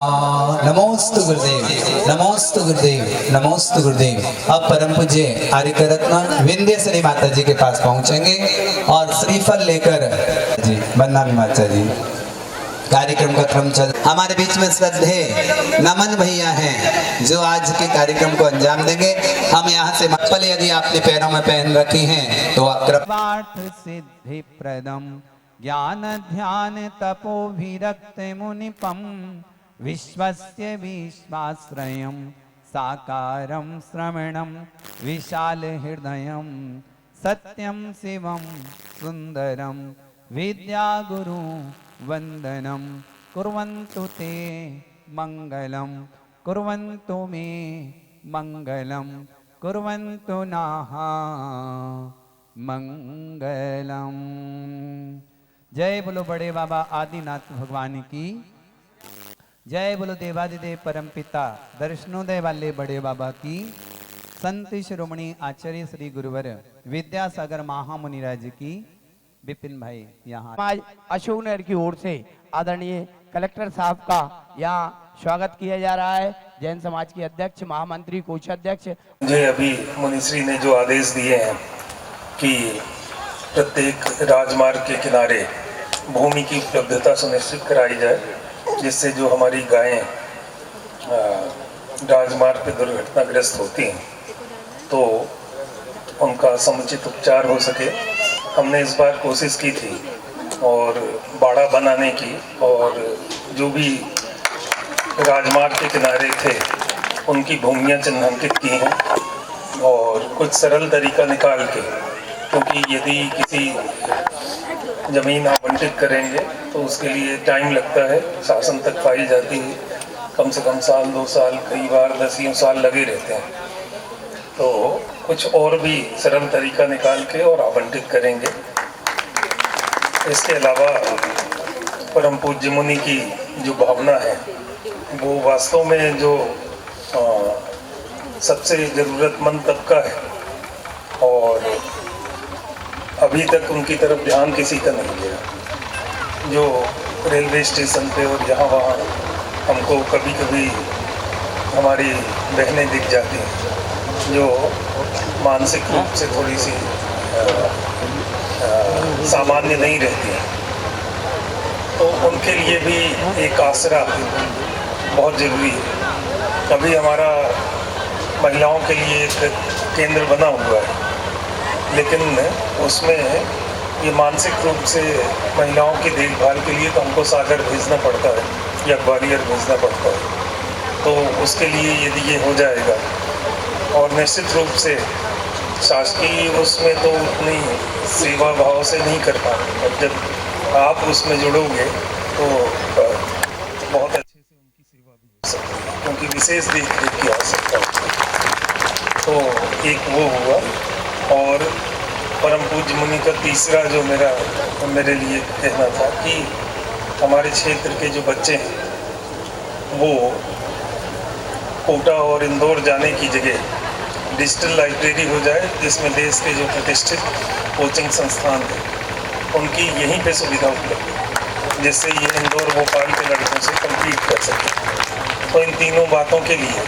नमोस्तु गुरुदेव, नमोस्तु गुरुदेव, नमोस्तु गुरुदेव। अब परम पूज्य आर्य रत्न विंध्यश्री माता जी के पास पहुंचेंगे और श्रीफल लेकर जी बन्नामी माता जी कार्यक्रम का क्रम चल। हमारे बीच में श्रद्धे नमन भैया हैं जो आज के कार्यक्रम को अंजाम देंगे। हम यहाँ से मप्पल यदि आपने पैरों में पहन रखी हैं तो पाठ सिद्धि प्रदम ज्ञान ध्यान तपोभिरक्त मुनिपम विश्वस्य विश्वाश्रयं साकारं श्रवणं विशाल हृदयं सत्यं शिवं सुंदरं विद्यागुरु वंदनं कुर्वन्तु ते मंगलं कुर्वन्तु मे मंगलं कुर्वन्तु नाः मंगलम। जय बोलो बड़े बाबा आदिनाथ भगवान की जय। बोलो देवादिदेव परमपिता दर्शनोदय वाले बड़े बाबा की। संत शिरोमणि आचार्य श्री गुरुवर विद्यासागर महामुनिराज की। विपिन भाई यहाँ आज अशोक नगर की ओर से आदरणीय कलेक्टर साहब का यहाँ स्वागत किया जा रहा है। जैन समाज के अध्यक्ष महामंत्री कोषाध्यक्ष मुझे अभी मुनिश्री ने जो आदेश दिए हैं कि प्रत्येक राजमार्ग के किनारे भूमि की उपलब्धता सुनिश्चित कराई जाए, जिससे जो हमारी गायें राजमार्ग पर दुर्घटनाग्रस्त होती हैं तो उनका समुचित उपचार हो सके। हमने इस बार कोशिश की थी और बाड़ा बनाने की, और जो भी राजमार्ग के किनारे थे उनकी भूमियां चिन्हांकित की हैं और कुछ सरल तरीका निकाल के, क्योंकि यदि किसी ज़मीन आवंटित करेंगे तो उसके लिए टाइम लगता है, शासन तक पाई जाती है, कम से कम साल 2 साल, कई बार 10 साल लगे रहते हैं। तो कुछ और भी सरल तरीका निकाल के और आवंटित करेंगे। इसके अलावा परम पूज्य मुनि की जो भावना है वो वास्तव में जो सबसे ज़रूरतमंद तबका है, और अभी तक उनकी तरफ ध्यान किसी का नहीं गया। जो रेलवे स्टेशन पे और यहाँ वहाँ हमको कभी कभी हमारी बहनें दिख जाती हैं जो मानसिक रूप से थोड़ी सी सामान्य नहीं रहती हैं, तो उनके लिए भी एक आसरा बहुत ज़रूरी है। अभी हमारा महिलाओं के लिए एक केंद्र बना हुआ है, लेकिन उसमें ये मानसिक रूप से महिलाओं की देखभाल के लिए तो हमको सागर भेजना पड़ता है या ग्वालियर भेजना पड़ता है। तो उसके लिए यदि ये हो जाएगा, और निश्चित रूप से शासकीय उसमें तो उतनी सेवा भाव से नहीं कर पाएंगे, और जब आप उसमें जुड़ोगे तो बहुत अच्छे से उनकी सेवा भी हो सकती है, क्योंकि विशेष देख रेख की आवश्यकता होती है। तो एक वो हुआ। और परम पूज्य मुनि का तीसरा जो मेरे लिए कहना था कि हमारे क्षेत्र के जो बच्चे हैं वो कोटा और इंदौर जाने की जगह डिजिटल लाइब्रेरी हो जाए, जिसमें देश के जो प्रतिष्ठित कोचिंग संस्थान हैं उनकी यहीं पे सुविधा उपलब्ध है, जिससे ये इंदौर भोपाल के लड़कों से कंप्लीट कर सकें। तो इन तीनों बातों के लिए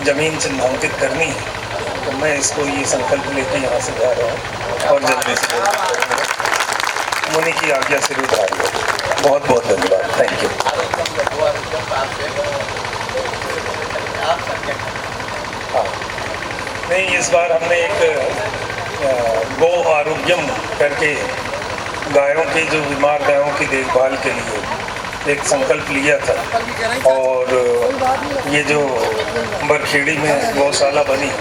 ज़मीन चिन्हांकित करनी है, तो मैं इसको ये संकल्प लेके यहाँ से जा रहा हूँ और जल्दी से मुनि की आज्ञा से उधार लो। बहुत बहुत धन्यवाद। Thank you. हाँ, नहीं, इस बार हमने एक गो आरोग्यम करके गायों की, जो बीमार गायों की देखभाल के लिए एक संकल्प लिया था, और ये जो बरखेड़ी में गौशाला बनी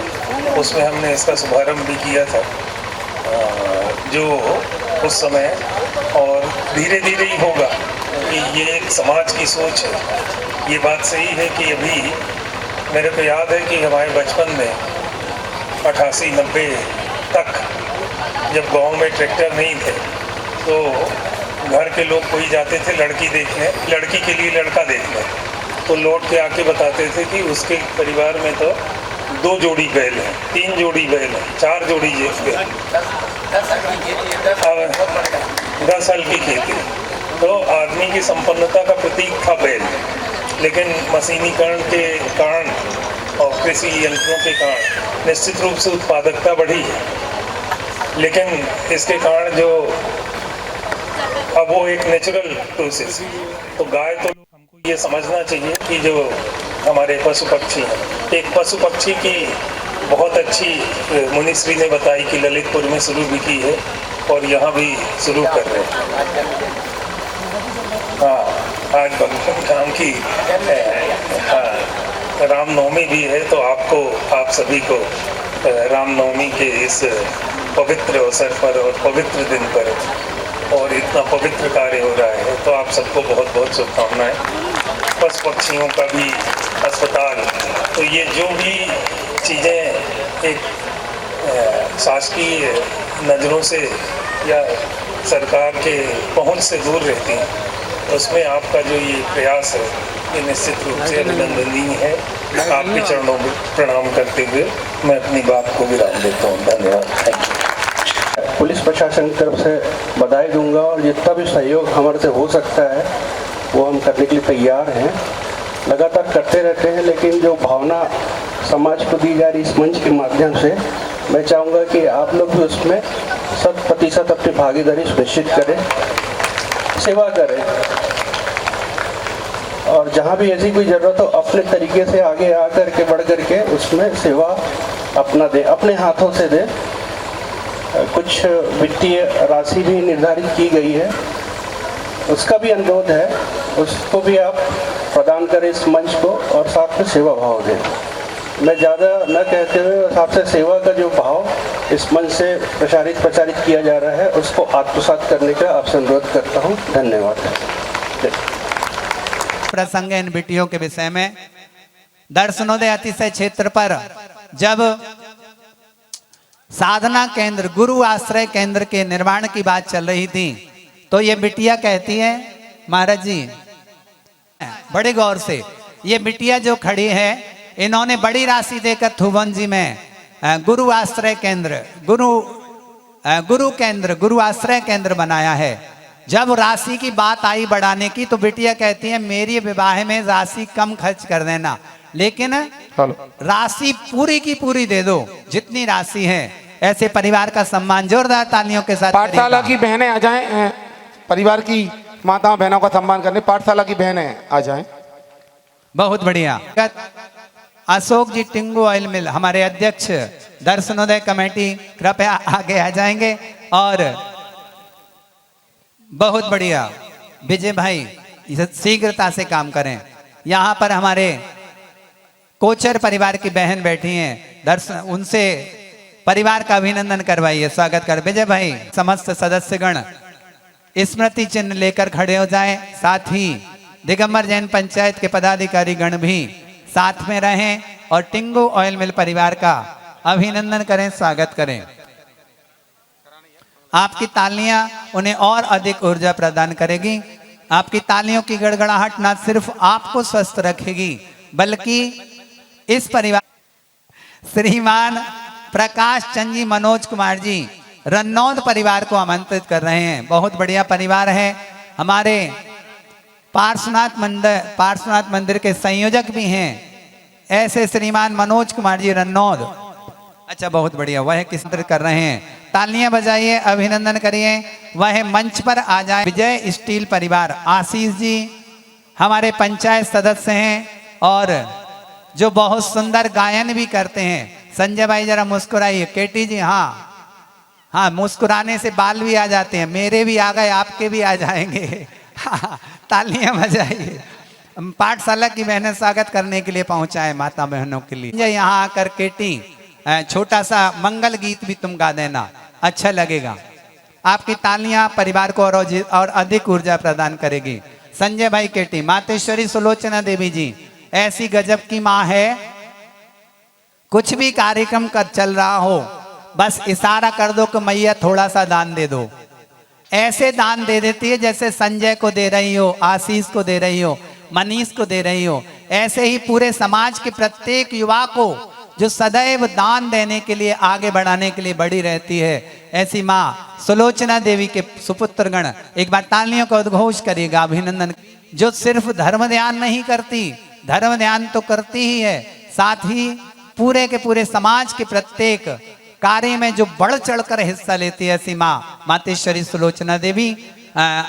उसमें हमने इसका शुभारंभ भी किया था जो उस समय, और धीरे धीरे ही होगा कि ये एक समाज की सोच है। ये बात सही है कि अभी मेरे को याद है कि हमारे बचपन में 88-90 तक जब गांव में ट्रैक्टर नहीं थे तो घर के लोग कोई जाते थे लड़की देखने, लड़की के लिए लड़का देखने, तो लौट के आके बताते थे कि उसके परिवार में तो 2 जोड़ी बैल हैं, 3 जोड़ी बैल हैं, 4 जोड़ी बैल, 10 साल की खेती, तो आदमी की संपन्नता का प्रतीक था बैल, लेकिन मशीनीकरण के कारण और कृषि यंत्रों के कारण निश्चित रूप से उत्पादकता बढ़ी है, लेकिन इसके कारण जो अब वो एक नेचुरल प्रोसेस, तो गाय तो हमको ये समझना चाहिए कि जो हमारे पशु पक्षी हैं, एक पशु पक्षी की बहुत अच्छी मुनिश्री ने बताई कि ललितपुर में शुरू भी की है और यहाँ भी शुरू कर रहे हैं। हाँ, आज भगवान राम की रामनवमी भी है, तो आप सभी को रामनवमी के इस पवित्र अवसर पर और पवित्र दिन पर और इतना पवित्र कार्य हो रहा है, तो आप सबको बहुत बहुत शुभकामनाएं। पशु पक्षियों का भी अस्पताल, तो ये जो भी चीज़ें एक शासकीय नज़रों से या सरकार के पहुंच से दूर रहती हैं, उसमें आपका जो ये प्रयास है ये निश्चित रूप से अभिनंदनीय है। आपके चरणों में प्रणाम करते हुए मैं अपनी बात को विराम देता हूँ। धन्यवाद। पुलिस प्रशासन की तरफ से बधाई दूंगा और जितना भी सहयोग हमारे से हो सकता है वो हम करने के लिए तैयार हैं, लगातार करते रहते हैं। लेकिन जो भावना समाज को दी जा रही इस मंच के माध्यम से, मैं चाहूँगा कि आप लोग भी उसमें 100% अपनी भागीदारी सुनिश्चित करें, सेवा करें और जहाँ भी ऐसी कोई ज़रूरत हो अपने तरीके से आगे आकर के बढ़ कर के उसमें सेवा अपना दें, अपने हाथों से दें। कुछ वित्तीय राशि भी निर्धारित की गई है, उसका भी अनुरोध है, उसको भी आप प्रदान करें इस मंच को और साथ में सेवा भाव दें। मैं ज़्यादा न कहते हुए साथ से सेवा का जो भाव इस मंच से प्रचारित किया जा रहा है उसको आत्मसात करने का आपसे अनुरोध करता हूँ। धन्यवाद। प्रसंग इन बिटियों के विषय में दर्शनोदय अतिशय क्षेत्र पर जब साधना केंद्र, गुरु आश्रय केंद्र के निर्माण की बात चल रही थी, तो ये बिटिया कहती है, महाराज जी बड़े गौर से, ये बिटिया जो खड़ी है इन्होंने बड़ी राशि देकर थुवन जी में गुरु आश्रय केंद्र, गुरु आश्रय केंद्र बनाया है। जब राशि की बात आई बढ़ाने की, तो बिटिया कहती है मेरी विवाह में राशि कम खर्च कर देना, लेकिन राशि पूरी की पूरी दे दो जितनी राशि है। ऐसे परिवार का सम्मान जोरदार तालियों के साथ पाठशाला की बहनें आ जाएं, परिवार की माताओं बहनों का सम्मान करने पाठशाला की बहनें आ जाएं। बहुत बढ़िया। अशोक जी टिंगू ऑयल मिल हमारे अध्यक्ष दर्शनोदय कमेटी कृपया आगे आ जाएंगे। और बहुत बढ़िया विजय भाई शीघ्रता से काम करें। यहाँ पर हमारे कोचर परिवार की बहन बैठी हैं, दर्शन उनसे परिवार का अभिनंदन करवाइए, स्वागत कर। विजय भाई समस्त सदस्यगण स्मृति चिन्ह लेकर खड़े हो जाएं, साथ ही दिगंबर जैन पंचायत के पदाधिकारी गण भी साथ में रहें और टिंगू ऑयल मिल परिवार का अभिनंदन करें, स्वागत करें। आपकी तालियां उन्हें और अधिक ऊर्जा प्रदान करेगी। आपकी तालियों की गड़गड़ाहट ना सिर्फ आपको स्वस्थ रखेगी, बल्कि इस परिवार श्रीमान प्रकाश चंद जी, मनोज कुमार जी रन्नौद परिवार को आमंत्रित कर रहे हैं। बहुत बढ़िया परिवार है। हमारे पार्श्वनाथ मंदिर के संयोजक भी हैं ऐसे श्रीमान मनोज कुमार जी रन्नौद। अच्छा, बहुत बढ़िया, वह किस तरह कर रहे हैं। तालियां बजाइए, अभिनंदन करिए। वह मंच पर आ जाए। विजय स्टील परिवार, आशीष जी हमारे पंचायत सदस्य हैं और जो बहुत सुंदर गायन भी करते हैं। संजय भाई जरा मुस्कुराइए। केटी जी, हाँ मुस्कुराने से बाल भी आ जाते हैं, मेरे भी आ गए, आपके भी आ जाएंगे। तालियां बजाइए। पाठशाला की बहनें स्वागत करने के लिए पहुंचाए माता बहनों के लिए। यहाँ आकर केटी छोटा सा मंगल गीत भी तुम गा देना, अच्छा लगेगा। आपकी तालियां परिवार को और अधिक ऊर्जा प्रदान करेगी। संजय भाई केटी, मातेश्वरी सुलोचना देवी जी ऐसी गजब की माँ है, कुछ भी कार्यक्रम कर चल रहा हो बस इशारा कर दो कि मैया थोड़ा सा दान दे दो, ऐसे दान दे देती है जैसे संजय को दे रही हो, आशीष को दे रही हो, मनीष को दे रही हो। ऐसे ही पूरे समाज के प्रत्येक युवा को जो सदैव दान देने के लिए, आगे बढ़ाने के लिए बड़ी रहती है, ऐसी माँ सुलोचना देवी के सुपुत्रगण एक बार तालियों का उद्घोष करिएगा, अभिनंदन। जो सिर्फ धर्म ध्यान नहीं करती, धर्म ध्यान तो करती ही है, साथ ही पूरे के पूरे समाज के प्रत्येक कार्य में जो बढ़ चढ़कर हिस्सा लेती है, ऐसी माँ मातेश्वरी सुलोचना देवी।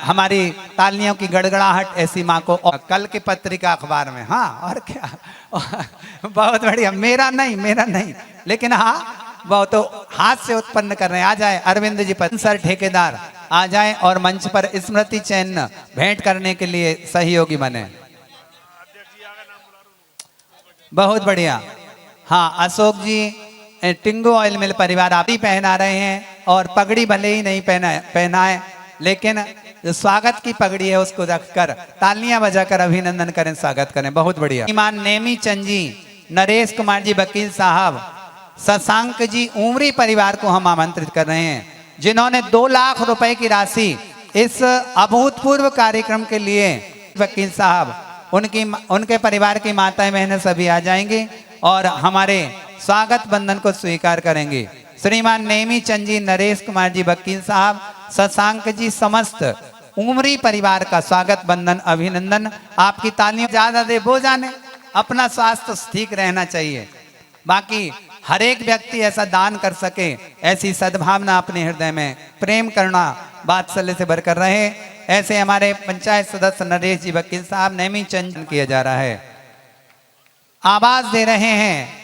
हमारी तालियों की गड़गड़ाहट ऐसी माँ को। और कल के पत्रिका अखबार में, हाँ और क्या बहुत बढ़िया। मेरा नहीं लेकिन हाँ वो तो हाथ से उत्पन्न कर रहे हैं। आ जाए अरविंद जी सर ठेकेदार आ जाए और मंच पर स्मृति चिन्ह भेंट करने के लिए सहयोगी बने। बहुत बढ़िया। हाँ अशोक जी टिंगो ऑयल मिल परिवार आप ही पहना रहे हैं, और पगड़ी भले ही नहीं पहनाए लेकिन जो स्वागत की पगड़ी है उसको रखकर तालियां बजाकर अभिनंदन करें, स्वागत करें। बहुत बढ़िया। श्रीमान नेमी चंद जी, नरेश कुमार जी वकील साहब, शशांक जी उमरी परिवार को हम आमंत्रित कर रहे हैं, जिन्होंने 2 लाख रुपए की राशि इस अभूतपूर्व कार्यक्रम के लिए। वकील साहब, उनके परिवार की माताएं बहनें सभी आ जाएंगी और हमारे स्वागत बंधन को स्वीकार करेंगे। श्रीमान नेमी चंद जी, नरेश कुमार जी वकील साहब, शशांक जी, समस्त उमरी परिवार का स्वागत बंधन अभिनंदन। आपकी तालियां ज्यादा दे वो जाने, अपना स्वास्थ्य ठीक रहना चाहिए। बाकी हर एक व्यक्ति ऐसा दान कर सके, ऐसी सद्भावना अपने हृदय में प्रेम करना वात्सल्य से भरकर रहे, ऐसे हमारे पंचायत सदस्य नरेश जी वकील साहब, नेमी चंद किया जा रहा है। आवाज दे रहे हैं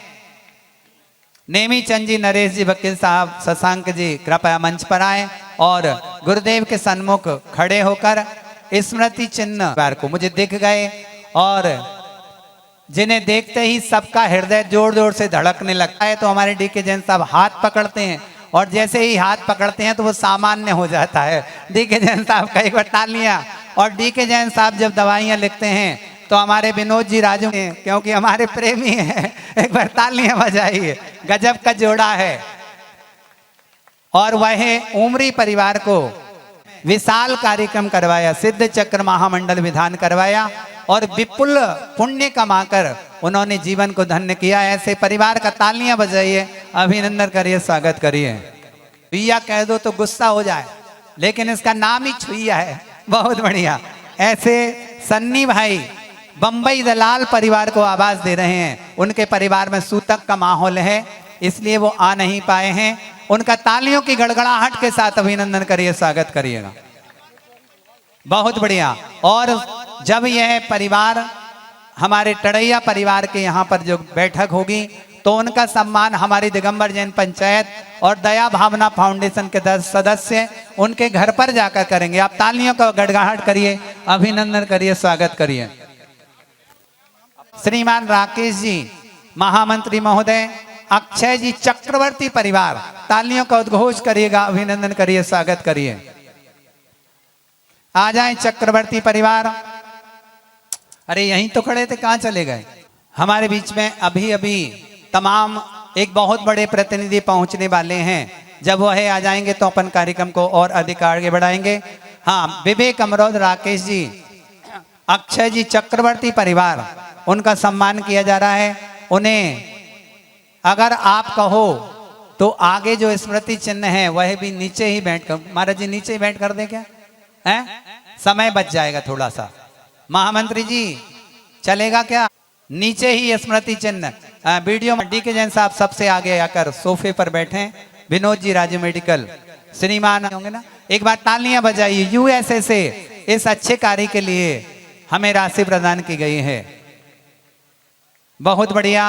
नेमी चंद जी, नरेश जी वकील साहब, शशांक जी कृपया मंच पर आए और गुरुदेव के सन्मुख खड़े होकर स्मृति चिन्ह को मुझे दिख गए, और जिन्हें देखते ही सबका हृदय जोर जोर से धड़कने लगता है। तो हमारे डी के जैन साहब हाथ पकड़ते हैं, और जैसे ही हाथ पकड़ते हैं तो वो सामान्य हो जाता है। डी के जैन साहब का एक बार तालियां। और डी के जैन साहब जब दवाइयां लिखते हैं तो हमारे विनोद जी राजू, क्योंकि हमारे प्रेमी हैं, एक बार तालियां बजाइए, गजब का जोड़ा है। और वह उमरी परिवार को विशाल कार्यक्रम करवाया, सिद्ध चक्र महामंडल विधान करवाया, और विपुल पुण्य कमाकर उन्होंने जीवन को धन्य किया। ऐसे परिवार का तालियां बजाइए, अभिनंदन करिए, स्वागत करिए। छुईया कह दो तो गुस्सा हो जाए, लेकिन इसका नाम ही छुईया है। बहुत बढ़िया। ऐसे सन्नी भाई बंबई दलाल परिवार को आवाज दे रहे हैं। उनके परिवार में सूतक का माहौल है, इसलिए वो आ नहीं पाए हैं। उनका तालियों की गड़गड़ाहट के साथ अभिनंदन करिए, स्वागत करिएगा। बहुत बढ़िया। और जब यह परिवार हमारे टड़ैया परिवार के यहाँ पर जो बैठक होगी तो उनका सम्मान हमारी दिगंबर जैन पंचायत और दया भावना फाउंडेशन के 10 सदस्य उनके घर पर जाकर करेंगे। आप तालियों का गड़गड़ाहट करिए, अभिनंदन करिए, स्वागत करिए। श्रीमान राकेश जी महामंत्री महोदय, अक्षय जी चक्रवर्ती परिवार, तालियों का उद्घोष करिएगा, अभिनंदन करिए, स्वागत करिए। आ जाएं चक्रवर्ती परिवार। अरे यहीं तो खड़े थे, कहां चले गए? हमारे बीच में अभी अभी तमाम एक बहुत बड़े प्रतिनिधि पहुंचने वाले हैं। जब वह आ जाएंगे तो अपन कार्यक्रम को और अधिक आगे बढ़ाएंगे। हाँ, विवेक अमरोद, राकेश जी, अक्षय जी चक्रवर्ती परिवार, उनका सम्मान किया जा रहा है। उन्हें अगर आप कहो तो आगे जो स्मृति चिन्ह है वह भी नीचे ही बैठ कर, महाराज जी नीचे ही बैठ कर दे क्या है? समय बच जाएगा थोड़ा सा। महामंत्री जी चलेगा क्या? नीचे ही स्मृति चिन्ह। वीडियो में डी के जैन साहब सबसे आगे आकर सोफे पर बैठे। विनोद जी राजू मेडिकल, श्रीमान होंगे ना, एक बार तालियां बजाइए। यूएसए से इस अच्छे कार्य के लिए हमें राशि प्रदान की गई है। बहुत बढ़िया।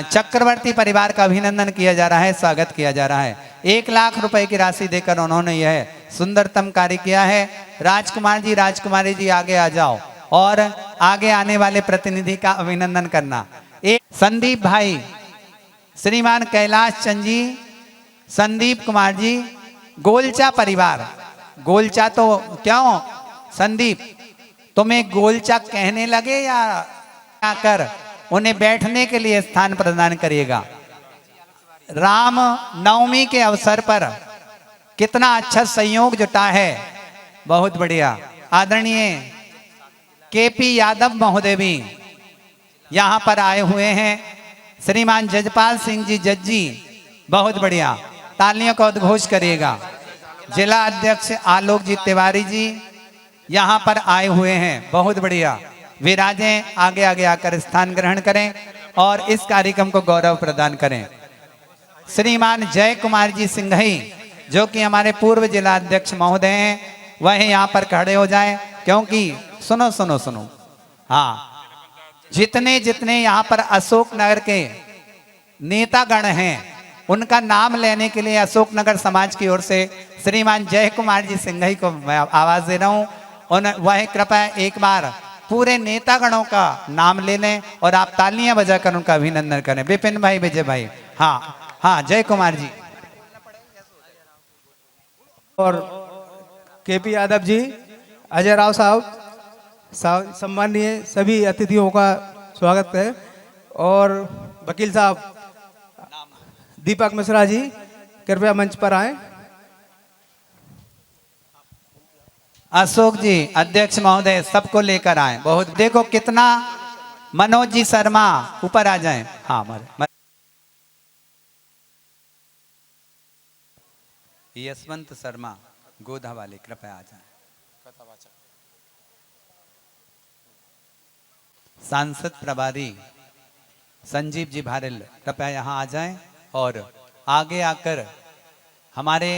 चक्रवर्ती परिवार का अभिनंदन किया जा रहा है, स्वागत किया जा रहा है। 1 लाख रुपए की राशि देकर उन्होंने यह सुंदरतम कार्य किया है। राजकुमार जी, राजकुमारी जी आगे आ जाओ और आगे आने वाले प्रतिनिधि का अभिनंदन करना। एक संदीप भाई, श्रीमान कैलाश चंद जी, संदीप कुमार जी, गोलचा परिवार। गोलचा तो क्यों संदीप, तुम्हें गोलचा कहने लगे या आकर उन्हें बैठने के लिए स्थान प्रदान करिएगा। राम नवमी के अवसर पर कितना अच्छा संयोग जुटा है, बहुत बढ़िया। आदरणीय केपी यादव महोदय भी यहाँ पर आए हुए हैं। श्रीमान जजपाल सिंह जी, जज्जी, बहुत बढ़िया। तालियों का उद्घोष करिएगा। जिला अध्यक्ष आलोक जी तिवारी जी यहाँ पर आए हुए हैं, बहुत बढ़िया। विराजें, आगे आगे आकर स्थान ग्रहण करें और इस कार्यक्रम को गौरव प्रदान करें। श्रीमान जय कुमार जी सिंघई जो कि हमारे पूर्व जिला अध्यक्ष महोदय हैं, वह यहाँ पर खड़े हो जाएं, क्योंकि सुनो सुनो सुनो, हाँ, जितने जितने यहाँ पर अशोकनगर के नेतागण हैं उनका नाम लेने के लिए अशोकनगर समाज की ओर से श्रीमान जय कुमार जी सिंघई को मैं आवाज दे रहा हूँ। वह कृपया एक बार पूरे नेतागणों का नाम ले लें और आप तालियां बजाकर उनका अभिनंदन करें। विपिन भाई, विजय भाई, हाँ हाँ, जय कुमार जी और केपी यादव जी, अजय राव साहब, सम्मानीय सभी अतिथियों का स्वागत है। और वकील साहब दीपक मिश्रा जी कृपया मंच पर आएं। अशोक जी अध्यक्ष महोदय सबको लेकर आए। बहुत देखो कितना, मनोज जी शर्मा ऊपर आ जाएं। हाँ, यशवंत शर्मा गोधा वाले कृपया आ जाएं। सांसद प्रभारी संजीव जी भारेल कृपया यहाँ आ जाएं और आगे आकर हमारे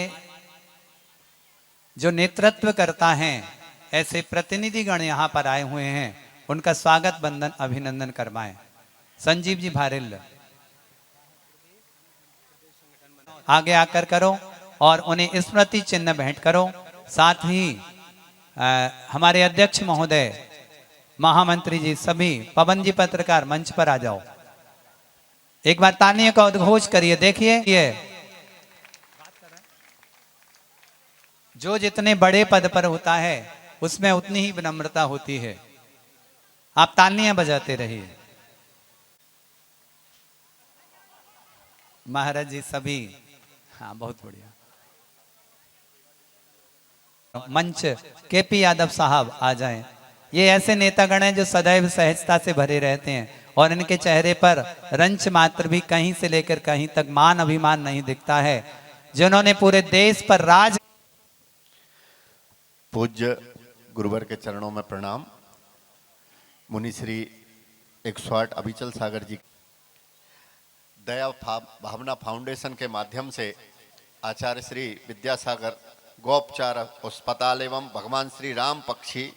जो नेतृत्व करता हैं ऐसे प्रतिनिधिगण यहाँ पर आए हुए हैं, उनका स्वागत बंदन अभिनंदन करवाएं। संजीव जी भारेल आगे आकर करो और उन्हें स्मृति चिन्ह भेंट करो। साथ ही हमारे अध्यक्ष महोदय, महामंत्री जी, सभी पवन जी पत्रकार मंच पर आ जाओ। एक बार तालियों का उद्घोष करिए। देखिए, ये जो जितने बड़े पद पर होता है उसमें उतनी ही विनम्रता होती है। आप तालियां बजाते रहिए। महाराज जी सभी, हाँ, बहुत बढ़िया। मंच केपी यादव साहब आ जाएं। ये ऐसे नेतागण हैं जो सदैव सहजता से भरे रहते हैं और इनके चेहरे पर रंच मात्र भी कहीं से लेकर कहीं तक मान अभिमान नहीं दिखता है। जिन्होंने पूरे देश पर राज। पूज्य गुरुवर के चरणों में प्रणाम। मुनि श्री 108 अभिचल सागर जी दया भावना फाउंडेशन के माध्यम से आचार्य श्री विद्यासागर गोपचार अस्पताल एवं भगवान श्री राम पक्षी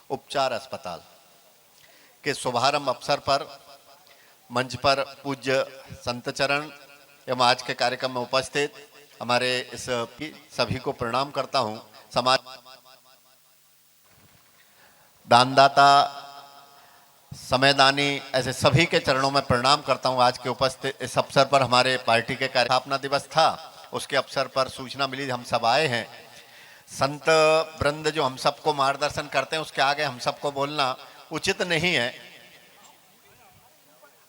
उपचार अस्पताल के शुभारंभ अवसर पर मंच पर पूज्य संत चरण एवं आज के कार्यक्रम में उपस्थित हमारे इस सभी को प्रणाम करता हूं। समाज दानदाता, समयदानी, ऐसे सभी के चरणों में प्रणाम करता हूं। आज के उपस्थित इस अवसर पर हमारे पार्टी के स्थापना दिवस था, उसके अवसर पर सूचना मिली, हम सब आए हैं। संत वृंद जो हम सबको मार्गदर्शन करते हैं उसके आगे हम सबको बोलना उचित नहीं है।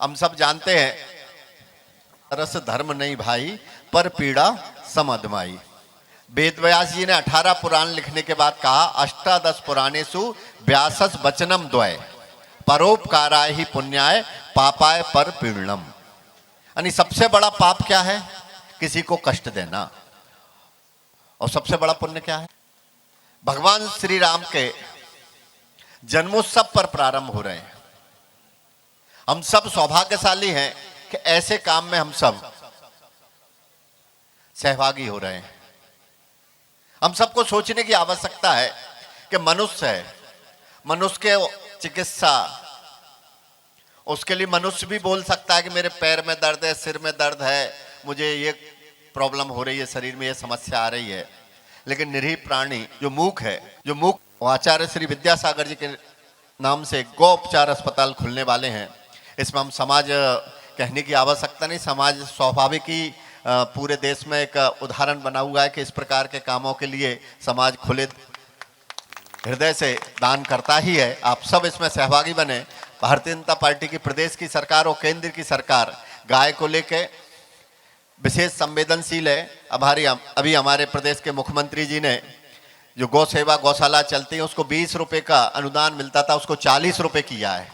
हम सब जानते हैं रस धर्म नहीं भाई पर पीड़ा समअधमाई। वेदव्यास जी ने 18 पुराण लिखने के बाद कहा, अष्टादश पुराणेषु व्यासस वचनम द्वय परोपकाराय ही पुण्याय पापाय पर पीड़नम। यानी सबसे बड़ा पाप क्या है? किसी को कष्ट देना। और सबसे बड़ा पुण्य क्या है? भगवान श्री राम के जन्मोत्सव पर प्रारंभ हो रहे हैं। हम सब सौभाग्यशाली हैं कि ऐसे काम में हम सब सहभागी हो रहे हैं। हम सबको सोचने की आवश्यकता है कि मनुष्य है, मनुष्य के चिकित्सा, उसके लिए मनुष्य भी बोल सकता है कि मेरे पैर में दर्द है, सिर में दर्द है, मुझे ये प्रॉब्लम हो रही है, शरीर में ये समस्या आ रही है। लेकिन निरीह प्राणी जो मूक है, जो मूक, आचार्य श्री विद्यासागर जी के नाम से गोपचार अस्पताल खुलने वाले हैं। इसमें हम समाज कहने की आवश्यकता नहीं, समाज स्वाभाविक ही पूरे देश में एक उदाहरण बना हुआ है कि इस प्रकार के कामों के लिए समाज खुले हृदय से दान करता ही है। आप सब इसमें सहभागी बने। भारतीय जनता पार्टी की प्रदेश की सरकार और केंद्र की सरकार गाय को लेके विशेष संवेदनशील है। अभी हमारे प्रदेश के मुख्यमंत्री जी ने जो गौ सेवा गौशाला चलती है उसको 20 रुपए का अनुदान मिलता था, उसको 40 रुपए किया है।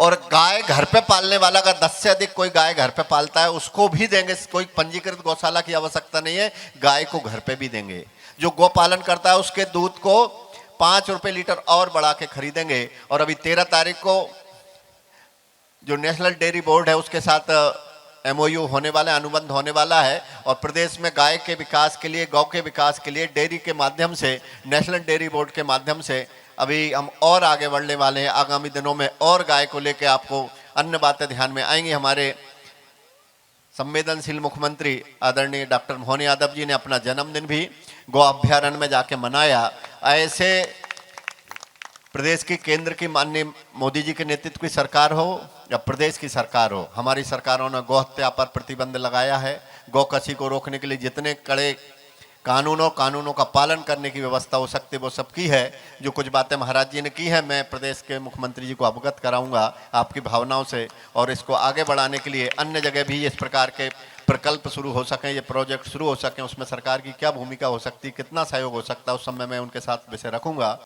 और गाय घर पे पालने वाला का 10 से अधिक कोई गाय घर पे पालता है उसको भी देंगे। कोई पंजीकृत गौशाला की आवश्यकता नहीं है, गाय को घर पे भी देंगे। जो गौ पालन करता है उसके दूध को 5 रुपए लीटर और बढ़ा के खरीदेंगे। और अभी 13 तारीख को जो नेशनल डेयरी बोर्ड है उसके साथ MOU होने वाला है, अनुबंध होने वाला है। और प्रदेश में गाय के विकास के लिए, गौ के विकास के लिए डेयरी के माध्यम से, नेशनल डेयरी बोर्ड के माध्यम से अभी हम और आगे बढ़ने वाले हैं। आगामी दिनों में और गाय को लेकर आपको अन्य बातें ध्यान में आएंगी। हमारे संवेदनशील मुख्यमंत्री आदरणीय डॉक्टर मोहन यादव जी ने अपना जन्मदिन भी गौ अभ्यारण्य में जाके मनाया। ऐसे प्रदेश की, केंद्र की माननीय मोदी जी के नेतृत्व की सरकार हो या प्रदेश की सरकार हो, हमारी सरकारों ने गौ हत्या पर प्रतिबंध लगाया है। गौ कसी को रोकने के लिए जितने कड़े कानूनों का पालन करने की व्यवस्था हो सकती है वो सब की है। जो कुछ बातें महाराज जी ने की है मैं प्रदेश के मुख्यमंत्री जी को अवगत कराऊंगा आपकी भावनाओं से। और इसको आगे बढ़ाने के लिए अन्य जगह भी इस प्रकार के प्रकल्प शुरू हो सकें, ये प्रोजेक्ट शुरू हो सकें, उसमें सरकार की क्या भूमिका हो सकती है, कितना सहयोग हो सकता है, उस समय मैं उनके साथ विषय रखूंगा।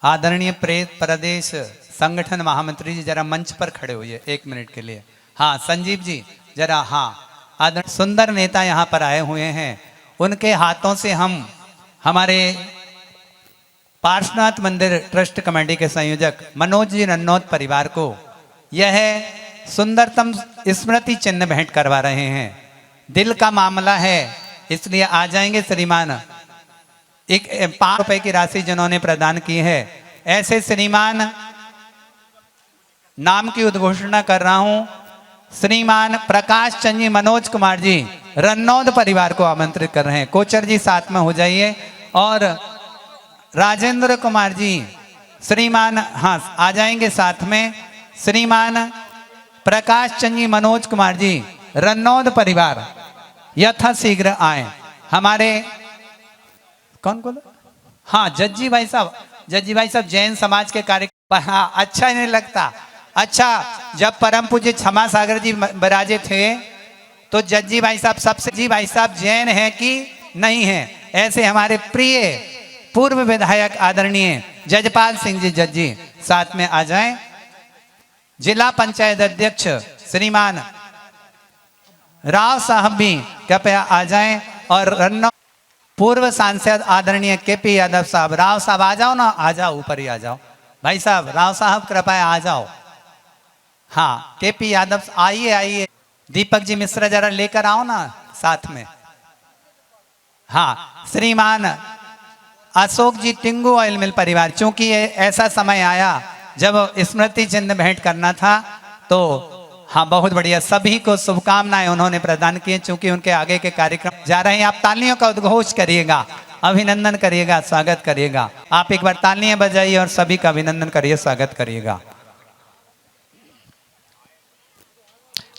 आदरणीय प्रदेश संगठन महामंत्री जी जरा मंच पर खड़े हुए 1 मिनट के लिए। हाँ संजीव जी जरा, हाँ आदरणीय सुंदर नेता यहाँ पर आए हुए हैं, उनके हाथों से हम हमारे पार्श्वनाथ मंदिर ट्रस्ट कमेटी के संयोजक मनोज जी रन्नौत परिवार को यह सुंदरतम स्मृति चिन्ह भेंट करवा रहे हैं। दिल का मामला है इसलिए आ जाएंगे श्रीमान। 5 रुपए की राशि जिन्होंने प्रदान की है, ऐसे श्रीमान नाम की उद्घोषणा कर रहा हूं, श्रीमान प्रकाश चंद जी मनोज कुमार जी रन्नौद परिवार को आमंत्रित कर रहे हैं। कोचर जी साथ में हो जाइए। और राजेंद्र कुमार जी श्रीमान, हाँ आ जाएंगे साथ में। श्रीमान प्रकाश चंद जी मनोज कुमार जी रन्नौद परिवार यथाशीघ्र आए। हमारे कौन बोला, हाँ जज्जी भाई साहब जैन समाज के कार्यक्रम। हाँ अच्छा नहीं लगता। अच्छा, जब परम पूज्य क्षमा सागर जी बराजे थे तो जज्जी भाई साहब सबसे, जी भाई साहब जैन है कि नहीं है, ऐसे हमारे प्रिय पूर्व विधायक आदरणीय जजपाल सिंह जी जज्जी साथ में आ जाएं। जिला पंचायत अध्यक्ष श्रीमान राव साहब भी कृपया आ जाएं। और रन्नौद पूर्व सांसद आदरणीय KP यादव साहब, राव साहब आ जाओ ना, आ जाओ ऊपर ही आ जाओ भाई साहब, राव साहब कृपया आ जाओ। हाँ KP यादव आइए। दीपक जी मिश्रा जरा लेकर आओ ना साथ में। हाँ श्रीमान अशोक जी टिंगू ऑयल मिल परिवार, चूंकि ये ऐसा समय आया जब स्मृति चिन्ह भेंट करना था तो हाँ बहुत बढ़िया, सभी को शुभकामनाएं उन्होंने प्रदान की। चूंकि उनके आगे के कार्यक्रम जा रहे हैं, आप तालियों का उद्घोष करिएगा, अभिनंदन करिएगा, स्वागत करिएगा। आप एक बार तालियां बजाइए और सभी का अभिनंदन करिए, स्वागत करिएगा।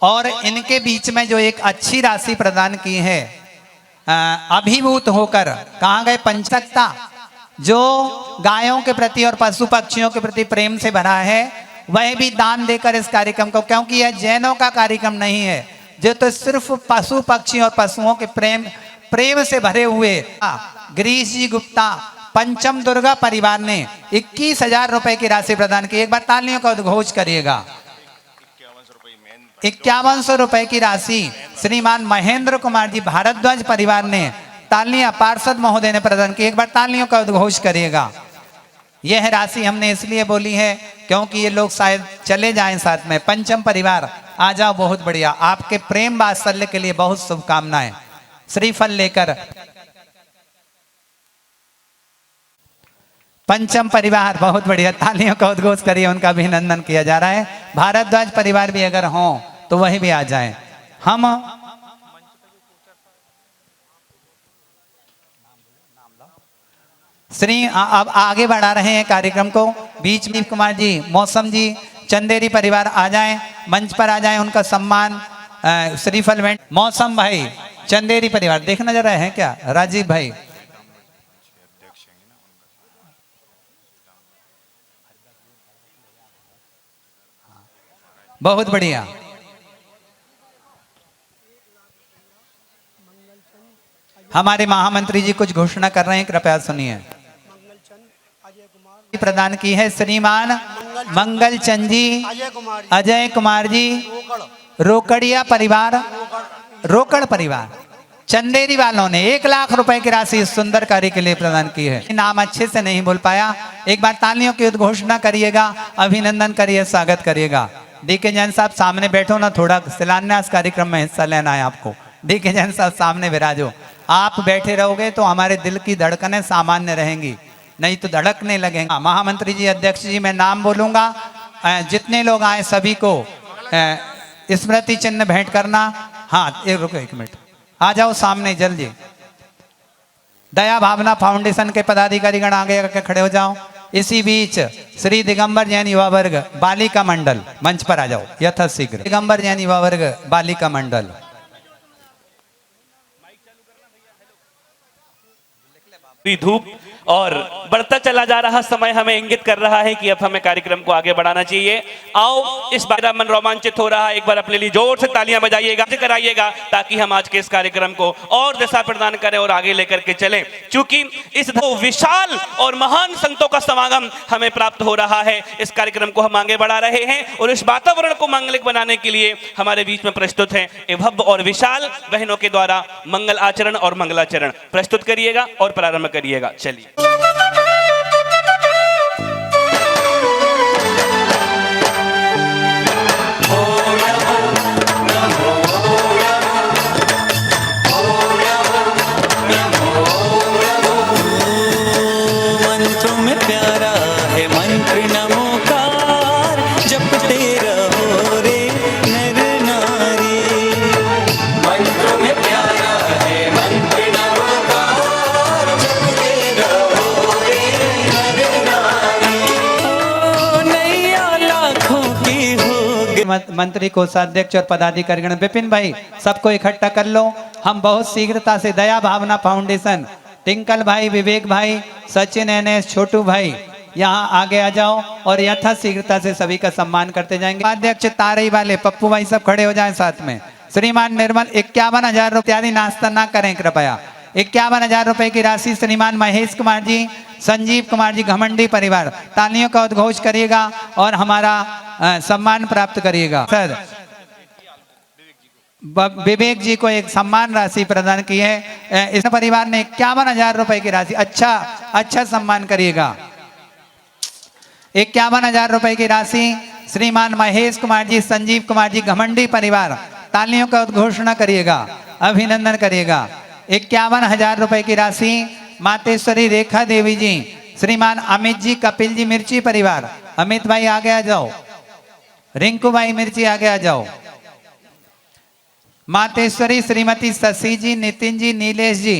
और इनके बीच में जो एक अच्छी राशि प्रदान की है, अभिभूत होकर, कहाँ गए पंचकता, जो गायों के प्रति और पशु पक्षियों के प्रति प्रेम से भरा है, वह भी दान देकर इस कार्यक्रम को, क्योंकि यह जैनों का कार्यक्रम नहीं है, जो तो सिर्फ पशु पक्षी और पशुओं के प्रेम से भरे हुए। गिरीश जी गुप्ता पंचम दुर्गा परिवार ने 21,000 रुपए की राशि प्रदान की। एक बार तालियों का उद्घोष करिएगा। 5100 रुपए की राशि श्रीमान महेंद्र कुमार जी भारद्वाज परिवार ने, तालियां पार्षद महोदय ने प्रदान की। एक बार तालियों का उद्घोष करिएगा। यह राशि हमने इसलिए बोली है क्योंकि ये लोग शायद चले जाएं साथ में। पंचम परिवार आ जाओ, बहुत बढ़िया, आपके प्रेम वात्सल्य के लिए बहुत शुभकामनाएं। श्रीफल लेकर पंचम परिवार, बहुत बढ़िया, तालियों का उद्घोष करिए, उनका अभिनंदन किया जा रहा है। भारद्वाज परिवार भी अगर हों तो वही भी आ जाएं। हम श्री अब आगे बढ़ा रहे हैं कार्यक्रम को। बीच में कुमार जी, मौसम जी, चंदेरी परिवार आ जाएं, मंच पर आ जाएं, उनका सम्मान श्रीफल में। मौसम भाई, चंदेरी परिवार देखना जरा है क्या, राजीव भाई, बहुत बढ़िया। हमारे महामंत्री जी कुछ घोषणा कर रहे हैं, कृपया सुनिए। प्रदान की है श्रीमान मंगल चंद जी, अजय कुमार जी, रोकड़िया परिवार, रोकड़ परिवार, चंदेरी वालों ने 1 लाख रुपए की राशि इस सुंदर कार्य के लिए प्रदान की है। नाम अच्छे से नहीं बोल पाया, एक बार तालियों की उद्घोषणा करिएगा, अभिनंदन करिए, स्वागत करिएगा। डीके जैन साहब सामने बैठो ना, थोड़ा शिलान्यास कार्यक्रम में हिस्सा लेना है आपको। डीके जैन साहब सामने विराजो। आप बैठे रहोगे तो हमारे दिल की धड़कनें सामान्य रहेंगी, नहीं तो धड़कने लगेंगे। महामंत्री जी, अध्यक्ष जी, मैं नाम बोलूंगा, जितने लोग आए सभी को स्मृति चिन्ह भेंट करना। हाँ, रुको 1 मिनट, आ जाओ सामने जल्दी। दया भावना फाउंडेशन के पदाधिकारी गण आगे आके खड़े हो जाओ। इसी बीच श्री दिगंबर जैन युवा वर्ग बालिका मंडल मंच पर आ जाओ यथाशीघ्र। दिगंबर जैन युवा वर्ग बालिका मंडल, धूप और बढ़ता चला जा रहा समय हमें इंगित कर रहा है कि अब हमें कार्यक्रम को आगे बढ़ाना चाहिए। आओ, इस बार मन रोमांचित हो रहा है, एक बार अपने लिए जोर से तालियां बजाइएगा, कराइएगा, ताकि हम आज के इस कार्यक्रम को और दिशा प्रदान करें और आगे लेकर के चलें। क्योंकि इस विशाल और महान संतों का समागम हमें प्राप्त हो रहा है, इस कार्यक्रम को हम आगे बढ़ा रहे हैं और इस वातावरण को मांगलिक बनाने के लिए हमारे बीच में प्रस्तुत है भव्य और विशाल बहनों के द्वारा मंगल आचरण और मंगलाचरण। प्रस्तुत करिएगा और प्रारंभ करिएगा। चलिए। मंत्रों में प्यारा है मंत्र नमोकार, जपते रहो रे नर नारी। मंत्रों में प्यारा है मंत्र नमोकार, जपते रहो रे नर नारी। ओ नैया लाखों की होगी। मंत्री कोषाध्यक्ष और पदाधिकारीगण, विपिन भाई सबको इकट्ठा कर लो। हम बहुत शीघ्रता से दया भावना फाउंडेशन, टिंकल भाई, विवेक भाई, सचिन NS, छोटू भाई, यहाँ आगे आ जाओ और यथा शीघ्रता से सभी का सम्मान करते जाएंगे। अध्यक्ष तारई वाले पप्पू भाई सब खड़े हो जाएं साथ में। श्रीमान निर्मल 51,000 रुपये इत्यादि नाश्ता ना करें कृपया। 51,000 रुपए की राशि श्रीमान महेश कुमार जी, संजीव कुमार जी, घमंडी परिवार, तालियों का उद्घोष करिएगा और हमारा सम्मान प्राप्त करिएगा। सर विवेक जी को एक सम्मान राशि प्रदान की है। इस परिवार ने 51,000 रुपए की राशि, अच्छा सम्मान करिएगा। 51,000 रुपए की राशि श्रीमान महेश कुमार जी, संजीव कुमार जी, घमंडी परिवार, तालियों का उद्घोषणा करिएगा, अभिनंदन करिएगा। 51,000 रुपए की राशि मातेश्वरी रेखा देवी जी, श्रीमान अमित जी, कपिल जी, मिर्ची परिवार, अमित भाई आगे आ जाओ, रिंकू भाई मिर्ची आगे आ जाओ। मातेश्वरी श्रीमती शशि जी, नितिन जी, नीलेश जी,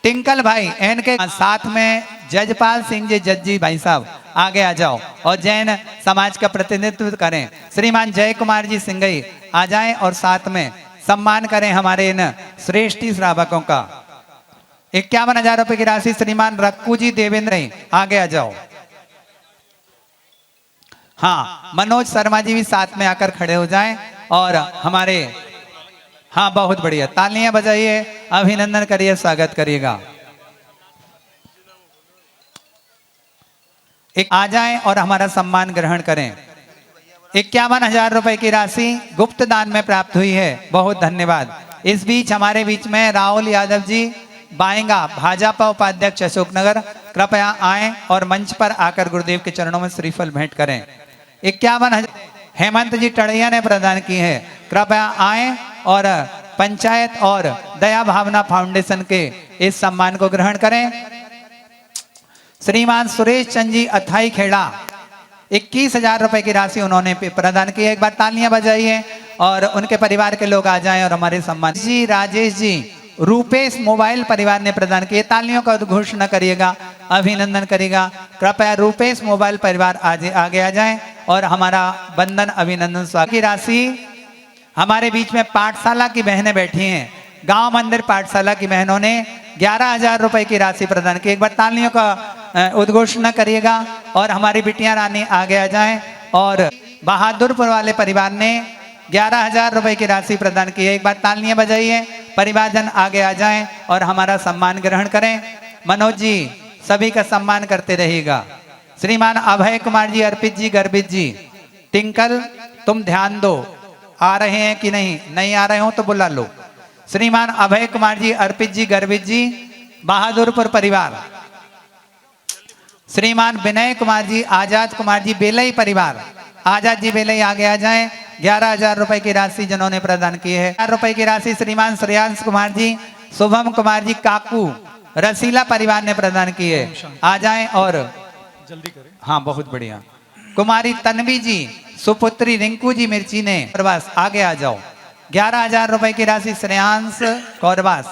टिंकल भाई, इनके साथ में जजपाल सिंह जी, जज्जी भाई साहब आगे आ जाओ और जैन समाज का प्रतिनिधित्व करें। श्रीमान जय कुमार जी सिंगई आ जाएं और साथ में सम्मान करें हमारे इन श्रेष्ठ श्रावकों का। 51,000 रुपए की राशि श्रीमान रक्कू जी, देवेंद्र आगे आ जाओ। हाँ, मनोज शर्मा जी भी साथ में आकर खड़े हो जाएं और हमारे, हाँ बहुत बढ़िया, तालियां बजाइए, अभिनंदन करिए, स्वागत करिएगा। एक आ जाएं और हमारा सम्मान ग्रहण करें। 51,000 रुपए की राशि गुप्त दान में प्राप्त हुई है, बहुत धन्यवाद। इस बीच हमारे बीच में राहुल यादव जी बाएंगा, भाजपा उपाध्यक्ष अशोकनगर, कृपया आएं और मंच पर आकर गुरुदेव के चरणों में श्रीफल भेंट करें। 51,000 हेमंत जी टड़ैया ने प्रदान की है, कृपया आएं और पंचायत और दया भावना फाउंडेशन के इस सम्मान को ग्रहण करें। श्रीमान सुरेश चंद जी अथाई खेड़ा, 21,000 रुपए की राशि उन्होंने प्रदान की है। एक बार तालियां बजाइए और उनके परिवार के लोग आ जाएं और हमारे सम्मान जी। राजेश जी रूपेश मोबाइल परिवार ने प्रदान किए, तालियों का उद्घोषणा करिएगा, अभिनंदन करिएगा। कृपया रूपेश मोबाइल परिवार आगे आ जाएं और हमारा बंधन अभिनंदन स्वागत की राशि हमारे बीच में पाठशाला की बहनें बैठी हैं, गांव मंदिर पाठशाला की बहनों ने 11,000 रुपए की राशि प्रदान की। एक बार तालियों का उद्घोषणा करिएगा और हमारी बिटिया रानी आगे आ जाएं। और बहादुरपुर वाले परिवार ने 11,000 रुपए की राशि प्रदान की है। एक बार तालियां बजाइए, परिवारजन आगे आ जाएं और हमारा सम्मान ग्रहण करें। मनोज जी सभी का सम्मान करते रहिएगा। श्रीमान अभय कुमार जी, अर्पित जी, गर्भित जी, टिंकल तुम ध्यान दो, आ रहे हैं कि नहीं, नहीं आ रहे हो तो बुला लो। श्रीमान अभय कुमार जी, अर्पित जी, गर्भित जी, बहादुरपुर परिवार। श्रीमान विनय कुमार जी, आजाद कुमार जी, बेलई परिवार। आजाद जी बेलई आगे आ जाएं। 11,000 रुपए की राशि जिन्होंने प्रदान की है। 1,000 रुपए की राशि श्रीमान श्रेयांश कुमार जी, शुभम कुमार जी, काकू रसीला परिवार ने प्रदान की है। आ जाएं और जल्दी करें। हाँ, बहुत बढ़िया। कुमारी तन्वी जी, सुपुत्री रिंकू जी मिर्ची ने कौरवास, आगे आ जाओ। 11,000 रुपए की राशि श्रेयांश कौरवास,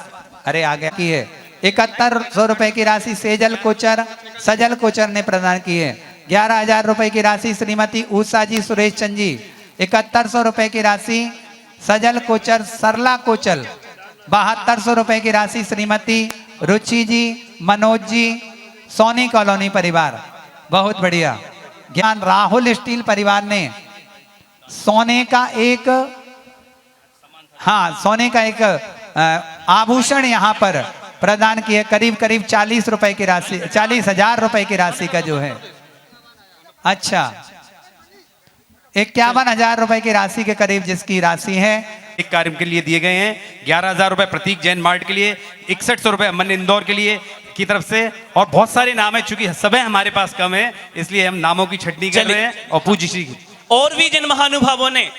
अरे आगे की है। 7100 रुपए की राशि सजल कोचर ने प्रदान की है। 11,000 रुपए की राशि श्रीमती उषा जी, सुरेश चंद जी। 7100 रुपए की राशि सजल कोचर, सरला कोचल। 7200 रुपए की राशि श्रीमती रुचि जी, मनोज जी, सोनी कॉलोनी परिवार, बहुत बढ़िया। ज्ञान राहुल स्टील परिवार ने सोने का एक, हाँ, सोने का एक आभूषण यहाँ पर प्रदान किए, करीब 40 रुपए की राशि, 40,000 रुपए की राशि का जो है। अच्छा, 51,000 रुपए की राशि के करीब जिसकी राशि है, एक कार्य के लिए दिए गए हैं। 11,000 रुपए प्रतीक जैन मार्ट के लिए, 6100 रुपए अमन इंदौर के लिए की तरफ से, और बहुत सारे नाम है, चूंकि समय हमारे पास कम है इसलिए हम नामों की छटनी कर रहे हैं। और पूज्य श्री और भी जिन महानुभावों ने